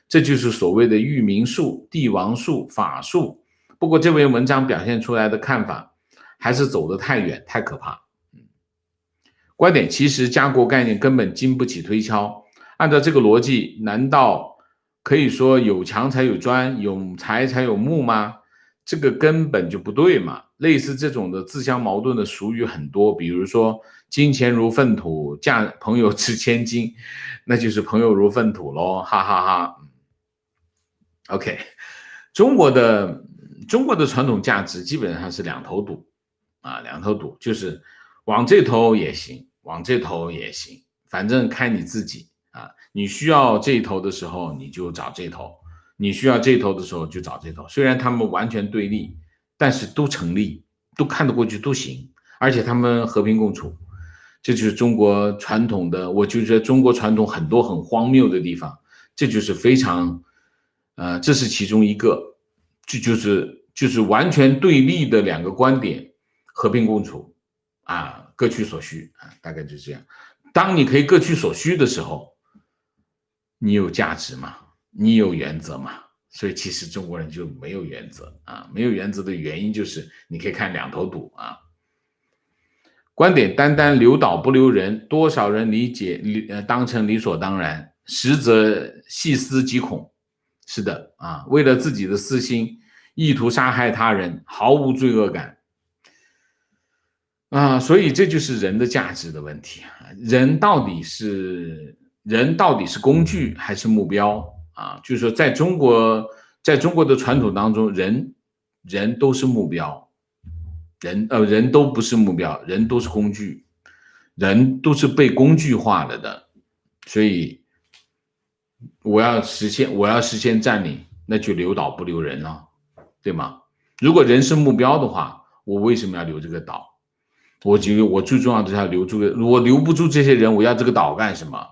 这就是所谓的育民术、帝王术、法术。不过这篇文章表现出来的看法还是走得太远，太可怕。观点，其实家国概念根本经不起推敲，按照这个逻辑，难道可以说有墙才有砖，有柴才有木吗？这个根本就不对嘛。类似这种的自相矛盾的俗语很多，比如说金钱如粪土，朋友值千金，那就是朋友如粪土咯，哈哈哈。OK， 中国的传统价值基本上是两头堵啊，两头堵，就是往这头也行，往这头也行，反正看你自己啊。你需要这一头的时候，你就找这头；你需要这头的时候，就找这头。虽然他们完全对立，但是都成立，都看得过去，都行，而且他们和平共处。这就是中国传统的，我就觉得中国传统很多很荒谬的地方，这就是非常，这是其中一个，这就是完全对立的两个观点，和平共处啊，各取所需啊，大概就是这样。当你可以各取所需的时候，你有价值吗？你有原则吗？所以其实中国人就没有原则啊，没有原则的原因就是你可以看两头堵啊。观点，单单留岛不留人，多少人理解当成理所当然，实则细思极恐。是的啊，为了自己的私心，意图杀害他人，毫无罪恶感啊，所以这就是人的价值的问题啊。人到底是工具还是目标啊？就是说，在中国的传统当中，人都是目标。人都不是目标，人都是工具，人都是被工具化了的。所以我要实现占领，那就留岛不留人了，对吗？如果人是目标的话，我为什么要留这个岛？我觉得我最重要的是要留住我留不住这些人，我要这个岛干什么？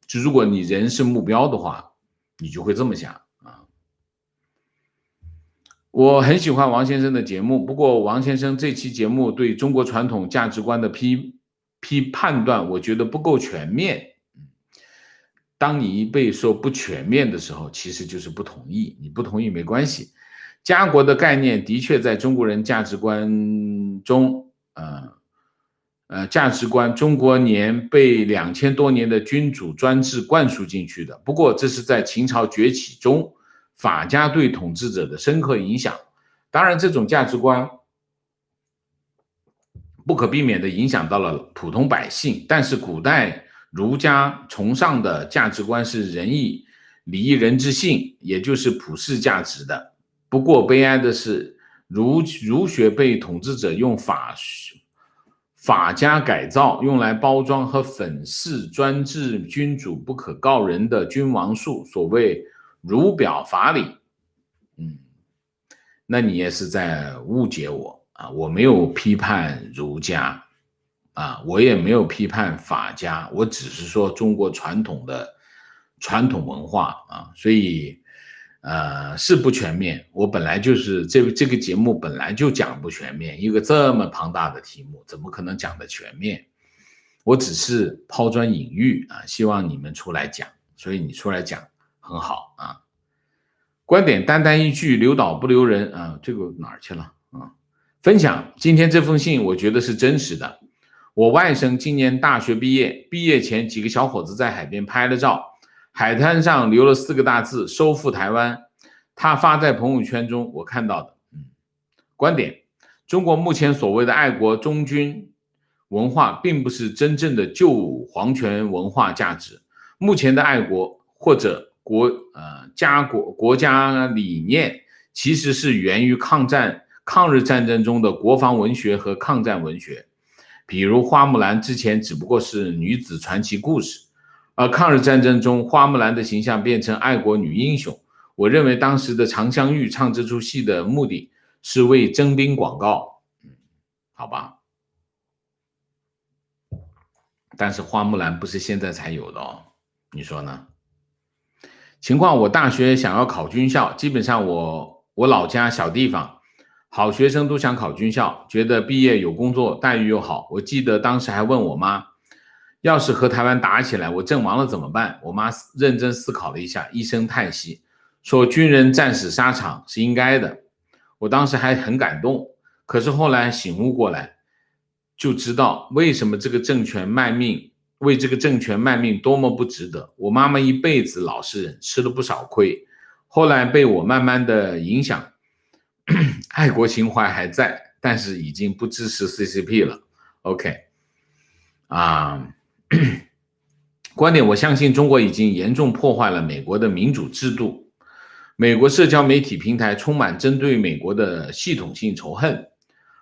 就如果你人是目标的话，你就会这么想。我很喜欢王先生的节目，不过王先生这期节目对中国传统价值观的判断，我觉得不够全面。当你被说不全面的时候，其实就是不同意，你不同意没关系。家国的概念的确在中国人价值观中，价值观中国年被2000多年的君主专制灌输进去的。不过这是在秦朝崛起中，法家对统治者的深刻影响。当然这种价值观不可避免地影响到了普通百姓，但是古代儒家崇尚的价值观是仁义礼义仁之信，也就是普世价值的。不过悲哀的是，儒学被统治者用法家改造，用来包装和粉饰专制君主不可告人的君王术。所谓儒表法理，那你也是在误解我啊！我没有批判儒家啊，我也没有批判法家，我只是说中国传统文化啊，所以是不全面。我本来就是这个节目本来就讲不全面，一个这么庞大的题目，怎么可能讲得全面？我只是抛砖引玉啊，希望你们出来讲，所以你出来讲很好啊。观点单单一句，留岛不留人啊，这个哪儿去了啊？分享今天这封信，我觉得是真实的。我外甥今年大学毕业，毕业前几个小伙子在海边拍了照，海滩上留了4个大字"收复台湾"，他发在朋友圈中，我看到的。观点：中国目前所谓的爱国忠君文化，并不是真正的旧皇权文化价值。目前的爱国或者国家理念，其实是源于抗日战争中的国防文学和抗战文学。比如花木兰之前只不过是女子传奇故事，而抗日战争中花木兰的形象变成爱国女英雄。我认为当时的常香玉唱这出戏的目的是为征兵广告，好吧？但是花木兰不是现在才有的哦，你说呢？情况：我大学想要考军校，基本上我老家小地方，好学生都想考军校，觉得毕业有工作，待遇又好。我记得当时还问我妈，要是和台湾打起来，我阵亡了怎么办？我妈认真思考了一下，一声叹息，说军人战死沙场是应该的。我当时还很感动，可是后来醒悟过来，就知道为什么这个政权卖命，为这个政权卖命多么不值得。我妈妈一辈子老实人，吃了不少亏，后来被我慢慢的影响，爱国情怀还在，但是已经不支持 CCP 了。 OK 观点：我相信中国已经严重破坏了美国的民主制度，美国社交媒体平台充满针对美国的系统性仇恨，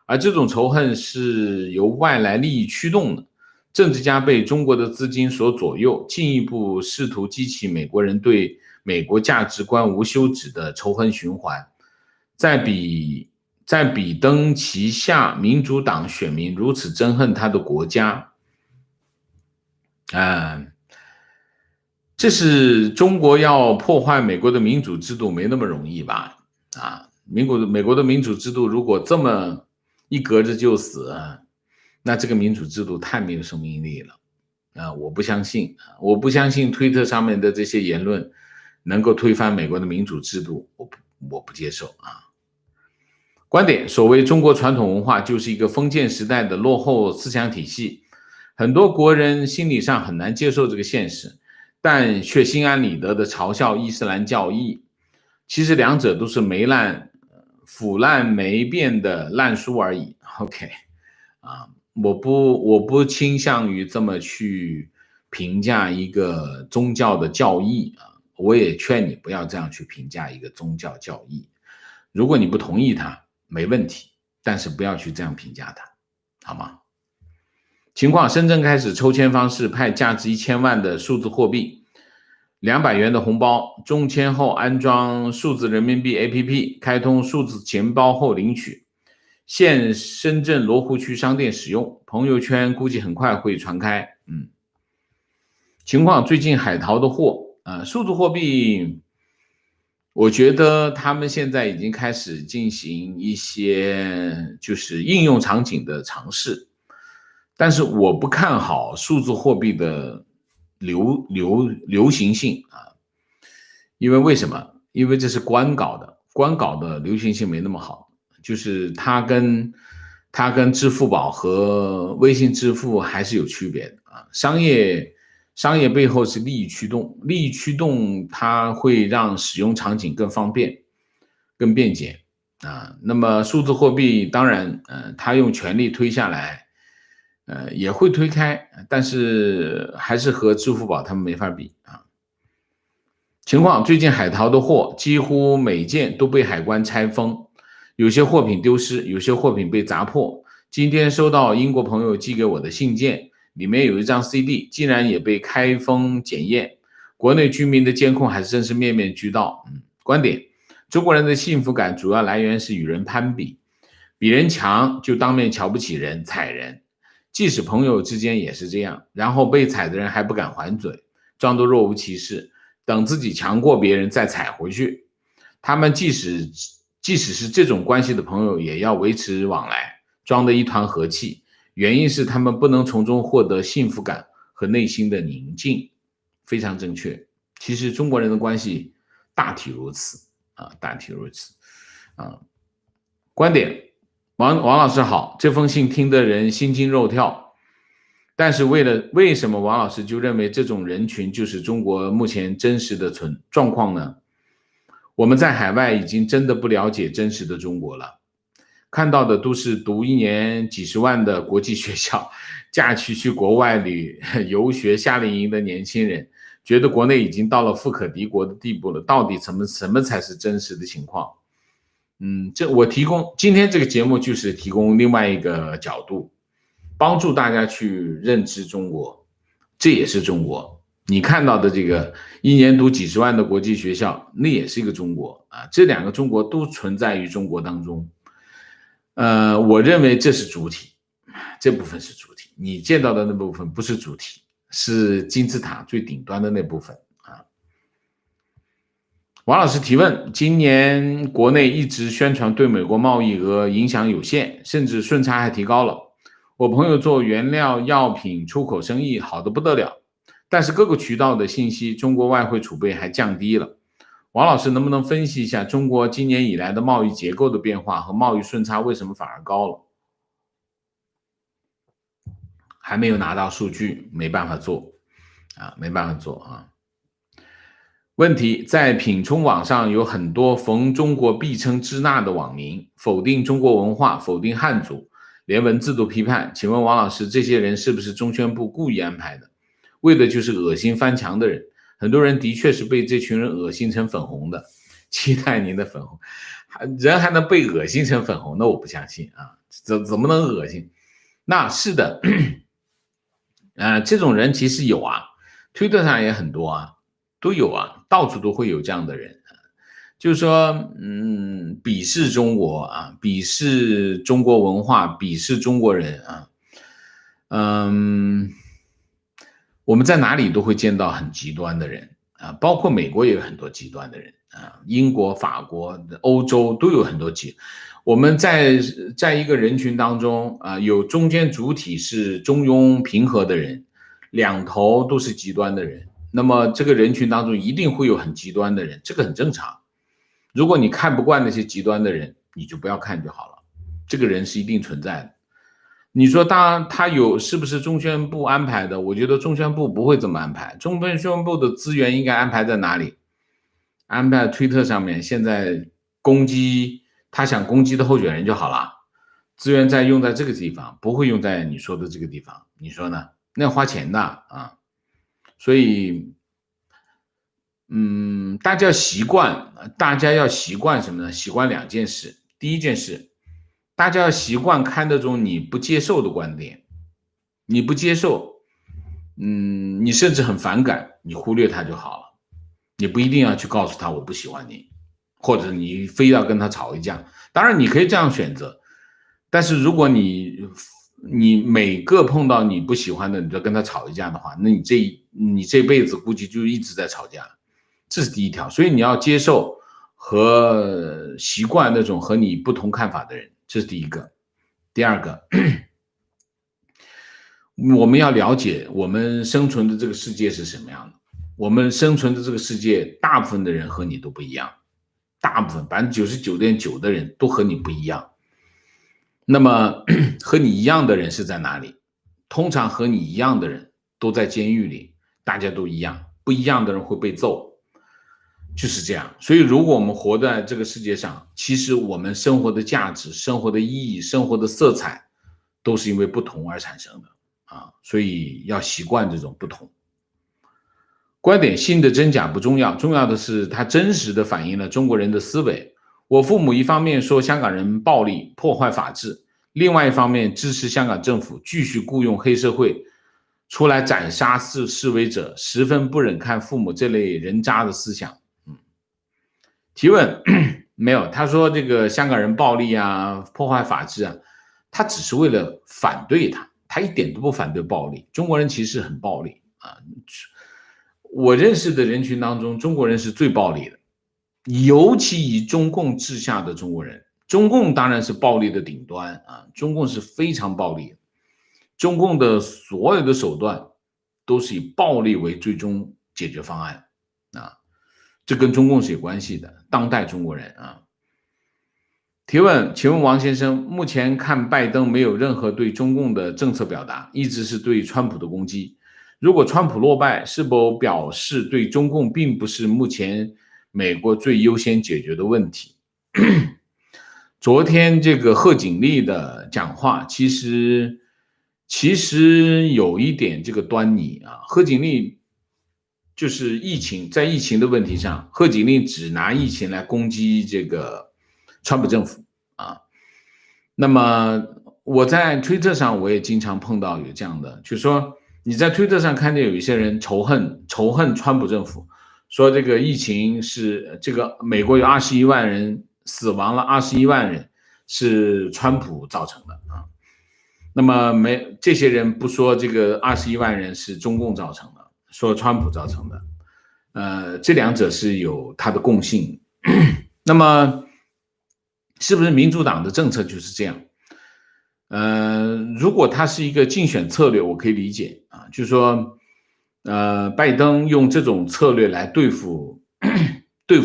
而这种仇恨是由外来利益驱动的。政治家被中国的资金所左右，进一步试图激起美国人对美国价值观无休止的仇恨循环。在比登旗下民主党选民如此憎恨他的国家，这是中国要破坏美国的民主制度没那么容易吧？美国的民主制度如果这么一隔着就死，那这个民主制度太没有生命力了。我不相信推特上面的这些言论能够推翻美国的民主制度，我不接受啊。观点：所谓中国传统文化就是一个封建时代的落后思想体系，很多国人心理上很难接受这个现实，但却心安理得的嘲笑伊斯兰教义。其实两者都是腐烂霉变的烂书而已。 OK 我不倾向于这么去评价一个宗教的教义我也劝你不要这样去评价一个宗教教义。如果你不同意它没问题，但是不要去这样评价它，好吗？情况：深圳开始抽签方式，派价值1000万的数字货币，200元的红包，中签后安装数字人民币 APP， 开通数字钱包后领取，现深圳罗湖区商店使用，朋友圈估计很快会传开。情况：最近海淘的货数字货币，我觉得他们现在已经开始进行一些就是应用场景的尝试，但是我不看好数字货币的流行性因为为什么？因为这是官搞的流行性没那么好，就是它跟支付宝和微信支付还是有区别的商业背后是利益驱动它会让使用场景更方便更便捷那么数字货币当然它用权力推下来也会推开，但是还是和支付宝他们没法比情况：最近海淘的货几乎每件都被海关拆封，有些货品丢失，有些货品被砸破。今天收到英国朋友寄给我的信件，里面有一张 CD， 竟然也被开封检验，国内居民的监控还是真是面面俱到。观点：中国人的幸福感主要来源是与人攀比，比人强就当面瞧不起人、踩人，即使朋友之间也是这样，然后被踩的人还不敢还嘴，装作若无其事，等自己强过别人再踩回去。他们即使是这种关系的朋友，也要维持往来，装得一团和气，原因是他们不能从中获得幸福感和内心的宁静。非常正确。其实中国人的关系大体如此大体如此观点：王老师好，这封信听的人心惊肉跳，但是为什么王老师就认为这种人群就是中国目前真实的状况呢？我们在海外已经真的不了解真实的中国了，看到的都是读一年几十万的国际学校，假期去国外游学夏令营的年轻人，觉得国内已经到了富可敌国的地步了，到底什么才是真实的情况？我提供今天这个节目就是提供另外一个角度，帮助大家去认知中国，这也是中国。你看到的这个一年读几十万的国际学校，那也是一个中国这两个中国都存在于中国当中。我认为这是主体，这部分是主体，你见到的那部分不是主体，是金字塔最顶端的那部分王老师提问：今年国内一直宣传对美国贸易额影响有限，甚至顺差还提高了。我朋友做原料药品出口生意好得不得了，但是各个渠道的信息，中国外汇储备还降低了。王老师能不能分析一下中国今年以来的贸易结构的变化和贸易顺差为什么反而高了？还没有拿到数据，没办法做问题：在品充网上有很多逢中国必称支那的网民，否定中国文化，否定汉族，连文字都批判。请问王老师，这些人是不是中宣部故意安排的，为的就是恶心翻墙的人？很多人的确是被这群人恶心成粉红的，期待您的粉红。人还能被恶心成粉红，那我不相信怎么能恶心？那是的这种人其实有推特上也很多都有到处都会有这样的人就是说鄙视中国鄙视中国文化，鄙视中国人我们在哪里都会见到很极端的人包括美国也有很多极端的人英国、法国、欧洲都有很多我们在一个人群当中有中间主体是中庸平和的人，两头都是极端的人，那么这个人群当中一定会有很极端的人，这个很正常。如果你看不惯那些极端的人，你就不要看就好了，这个人是一定存在的。你说他是不是中宣部安排的？我觉得中宣部不会这么安排，中宣部的资源应该安排在哪里？安排在推特上面，现在攻击他想攻击的候选人就好了，资源再用在这个地方，不会用在你说的这个地方，你说呢？那要花钱的所以大家要习惯什么呢？习惯两件事。第一件事，大家要习惯看那种你不接受的观点，你不接受你甚至很反感，你忽略它就好了，你不一定要去告诉他我不喜欢你，或者你非要跟他吵一架。当然你可以这样选择，但是如果你每个碰到你不喜欢的你就跟他吵一架的话，那你这辈子估计就一直在吵架，这是第一条。所以你要接受和习惯那种和你不同看法的人，这是第一个。第二个，我们要了解我们生存的这个世界是什么样的。我们生存的这个世界，大部分的人和你都不一样，大部分 99.9% 的人都和你不一样。那么和你一样的人是在哪里？通常和你一样的人都在监狱里，大家都一样，不一样的人会被揍，就是这样。所以如果我们活在这个世界上，其实我们生活的价值、生活的意义、生活的色彩都是因为不同而产生的所以要习惯这种不同。观点信的真假不重要，重要的是它真实的反映了中国人的思维。我父母一方面说香港人暴力破坏法治，另外一方面支持香港政府继续雇佣黑社会出来斩杀示威者，十分不忍看父母这类人渣的思想。提问没有，他说这个香港人暴力啊，破坏法治啊，他只是为了反对他一点都不反对暴力。中国人其实很暴力啊，我认识的人群当中，中国人是最暴力的，尤其以中共治下的中国人，中共当然是暴力的顶端啊，中共是非常暴力的，中共的所有的手段都是以暴力为最终解决方案啊，这跟中共是有关系的。当代中国人啊，提问，请问王先生，目前看拜登没有任何对中共的政策表达，一直是对川普的攻击。如果川普落败，是否表示对中共并不是目前美国最优先解决的问题？昨天这个贺锦丽的讲话，其实有一点这个端倪啊。贺锦丽就是在疫情的问题上，贺锦丽只拿疫情来攻击这个川普政府啊。那么我在推特上我也经常碰到有这样的，就是说你在推特上看见有一些人仇恨川普政府，说这个疫情是这个美国有21万人死亡了，21万人是川普造成的啊。那么这些人不说这个21万人是中共造成的，说川普造成的，这两者是有它的共性。那么是不是民主党的政策就是这样？如果它是一个竞选策略，我可以理解啊，就是说，拜登用这种策略来对付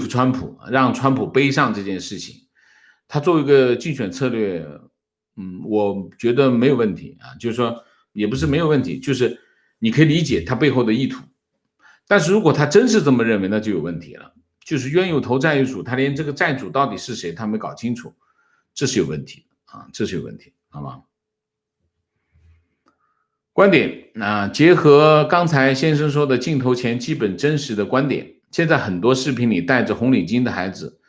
川普，让川普背上这件事情，他作为一个竞选策略，我觉得没有问题啊，就是说也不是没有问题，就是你可以理解他背后的意图。但是如果他真是这么认为，那就有问题了，就是冤有头债有主，他连这个债主到底是谁他没搞清楚，这是有问题啊，这是有问题。好吗？观点结合刚才先生说的镜头前基本真实的观点，现在很多视频里带着红领巾的孩子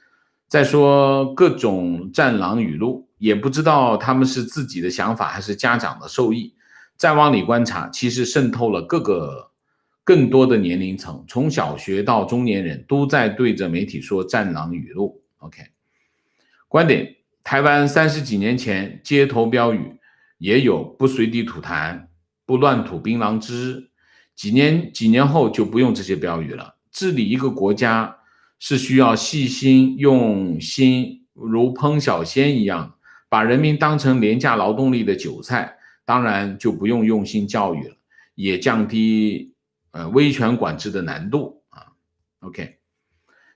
在说各种战狼语录，也不知道他们是自己的想法还是家长的授意。再往里观察，其实渗透了更多的年龄层，从小学到中年人都在对着媒体说战狼语录。OK， 观点。台湾30几年前街头标语也有不随地吐痰，不乱吐槟榔汁，几年后就不用这些标语了。治理一个国家是需要细心用心，如烹小鲜一样，把人民当成廉价劳动力的韭菜，当然就不用用心教育了，也降低威权管制的难度啊。OK。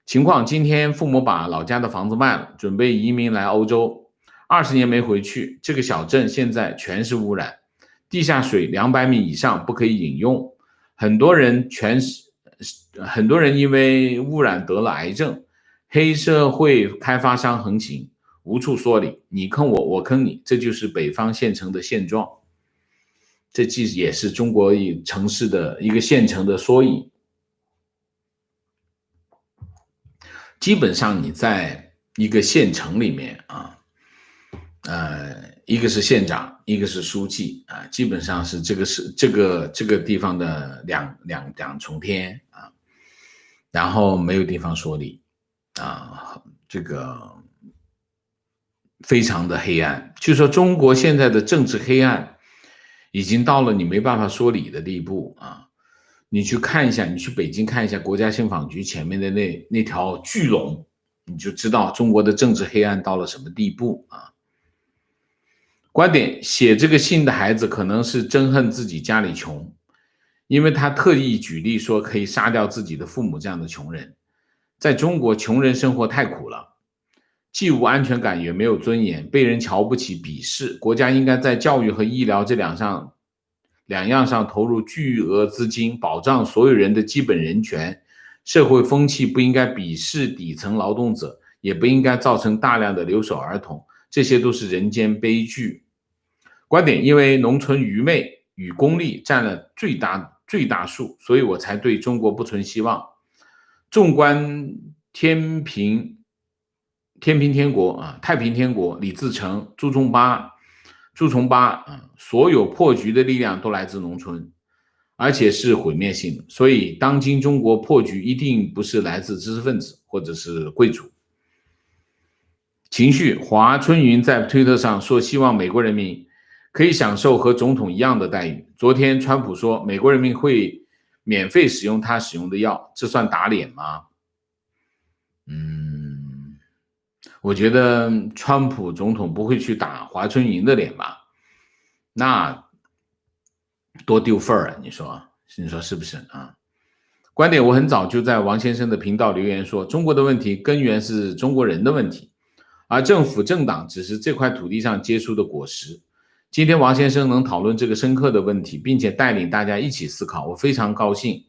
情况，今天父母把老家的房子卖了，准备移民来欧洲，20年没回去，这个小镇现在全是污染，地下水200米以上不可以饮用，很多人因为污染得了癌症，黑社会开发商横行，无处说理，你坑我，我坑你，这就是北方县城的现状，这也是中国城市的一个县城的缩影。基本上你在一个县城里面啊，一个是县长，一个是书记啊，基本上是这个地方的两重天啊，然后没有地方说理啊，这个非常的黑暗。就说中国现在的政治黑暗已经到了你没办法说理的地步啊。你去看一下，你去北京看一下国家信访局前面的那条巨龙，你就知道中国的政治黑暗到了什么地步啊。观点，写这个信的孩子可能是真恨自己家里穷，因为他特意举例说可以杀掉自己的父母这样的穷人。在中国，穷人生活太苦了，既无安全感也没有尊严，被人瞧不起鄙视。国家应该在教育和医疗这两样上投入巨额资金，保障所有人的基本人权。社会风气不应该鄙视底层劳动者，也不应该造成大量的留守儿童，这些都是人间悲剧。观点，因为农村愚昧与功利占了最大数，所以我才对中国不存希望。纵观天平天国啊，太平天国，李自成、朱重八所有破局的力量都来自农村。而且是毁灭性的。所以当今中国破局一定不是来自知识分子或者是贵族。情绪，华春莹在推特上说希望美国人民可以享受和总统一样的待遇。昨天川普说美国人民会免费使用他使用的药，这算打脸吗？我觉得川普总统不会去打华春莹的脸吧？那多丢份儿啊！你说是不是啊？观点我很早就在王先生的频道留言说，中国的问题根源是中国人的问题，而政府政党只是这块土地上结出的果实。今天王先生能讨论这个深刻的问题，并且带领大家一起思考，我非常高兴。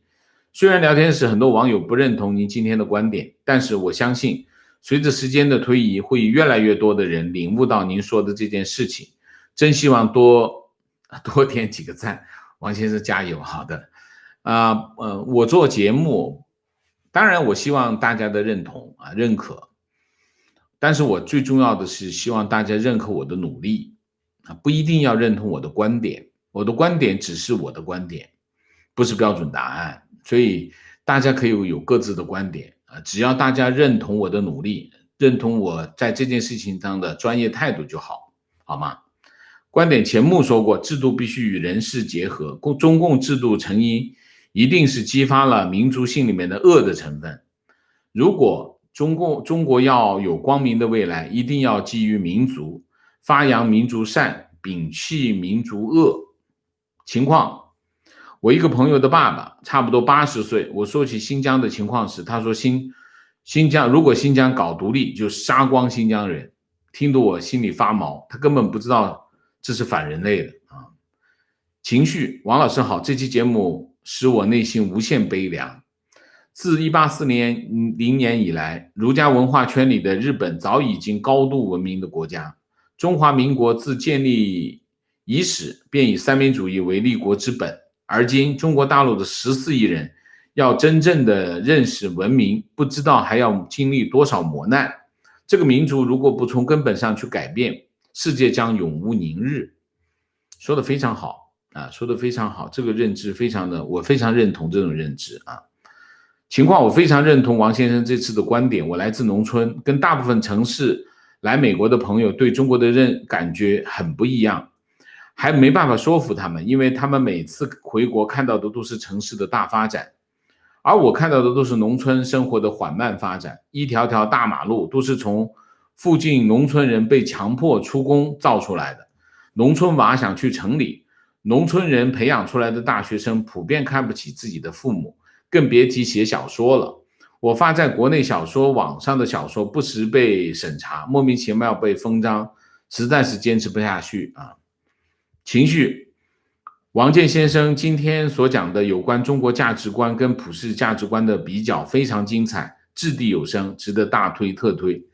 虽然聊天时很多网友不认同您今天的观点，但是我相信随着时间的推移，会有越来越多的人领悟到您说的这件事情。真希望多点几个赞，王先生加油。好的，我做节目，当然我希望大家的认同认可，但是我最重要的是希望大家认可我的努力不一定要认同我的观点，我的观点只是我的观点，不是标准答案，所以大家可以有各自的观点只要大家认同我的努力，认同我在这件事情上的专业态度就好，好吗？观点钱穆说过，制度必须与人事结合，中共制度成因一定是激发了民族性里面的恶的成分。如果中国要有光明的未来，一定要基于民族，发扬民族善，摒弃民族恶。情况，我一个朋友的爸爸差不多80岁，我说起新疆的情况时，他说新疆如果新疆搞独立，就杀光新疆人，听得我心里发毛，他根本不知道这是反人类的情绪，王老师好，这期节目使我内心无限悲凉。自1840年以来，儒家文化圈里的日本早已经高度文明的国家。中华民国自建立伊始，便以三民主义为立国之本。而今中国大陆的14亿人要真正的认识文明，不知道还要经历多少磨难。这个民族如果不从根本上去改变，世界将永无宁日。说得非常好说得非常好，这个认知我非常认同这种认知情况，我非常认同王先生这次的观点。我来自农村，跟大部分城市来美国的朋友对中国的感觉很不一样，还没办法说服他们，因为他们每次回国看到的都是城市的大发展，而我看到的都是农村生活的缓慢发展。一条条大马路都是从附近农村人被强迫出工造出来的，农村娃想去城里，农村人培养出来的大学生普遍看不起自己的父母，更别提写小说了。我发在国内小说网上的小说不时被审查，莫名其妙被封章，实在是坚持不下去情绪，王健先生今天所讲的有关中国价值观跟普世价值观的比较非常精彩，掷地有声，值得大推特推。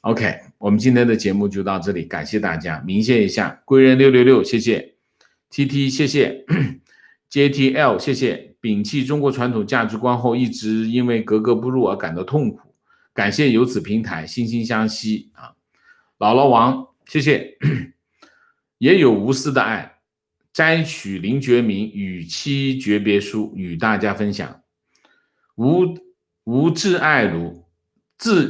OK， 我们今天的节目就到这里，感谢大家，鸣谢一下，贵人666，谢谢 TT， 谢谢JTL， 谢谢。摒弃中国传统价值观后，一直因为格格不入而感到痛苦，感谢有此平台，惺惺相惜姥姥王，谢谢。也有无私的爱，摘取林觉民与妻诀别书与大家分享。无自爱如，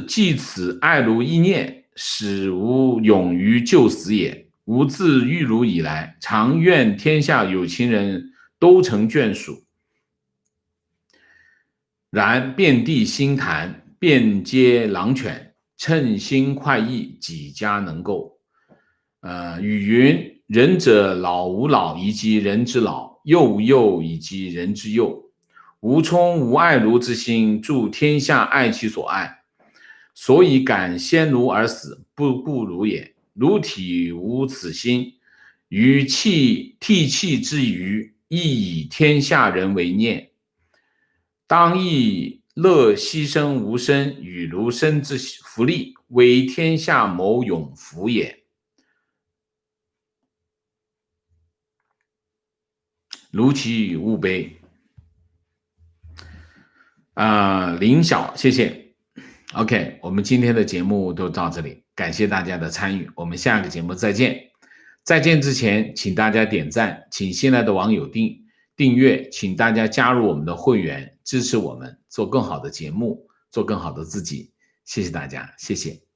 既此爱如意念，使无勇于就死也。吾自遇汝以来，常愿天下有情人都成眷属。然遍地心谈，遍皆狼犬，称心快意，几家能够。语云：人者老吾老，以及人之老；幼吾幼，以及人之幼。吾充无爱如之心，助天下爱其所爱。所以敢先如而死，不顾如也。如体无此心，于涕泣之余，亦以天下人为念。当亦乐牺牲无身，与如身之福利，为天下谋永福也。如其勿悲林晓，谢谢。OK， 我们今天的节目就到这里，感谢大家的参与，我们下个节目再见。再见之前，请大家点赞，请新来的网友订阅，请大家加入我们的会员，支持我们做更好的节目，做更好的自己。谢谢大家，谢谢。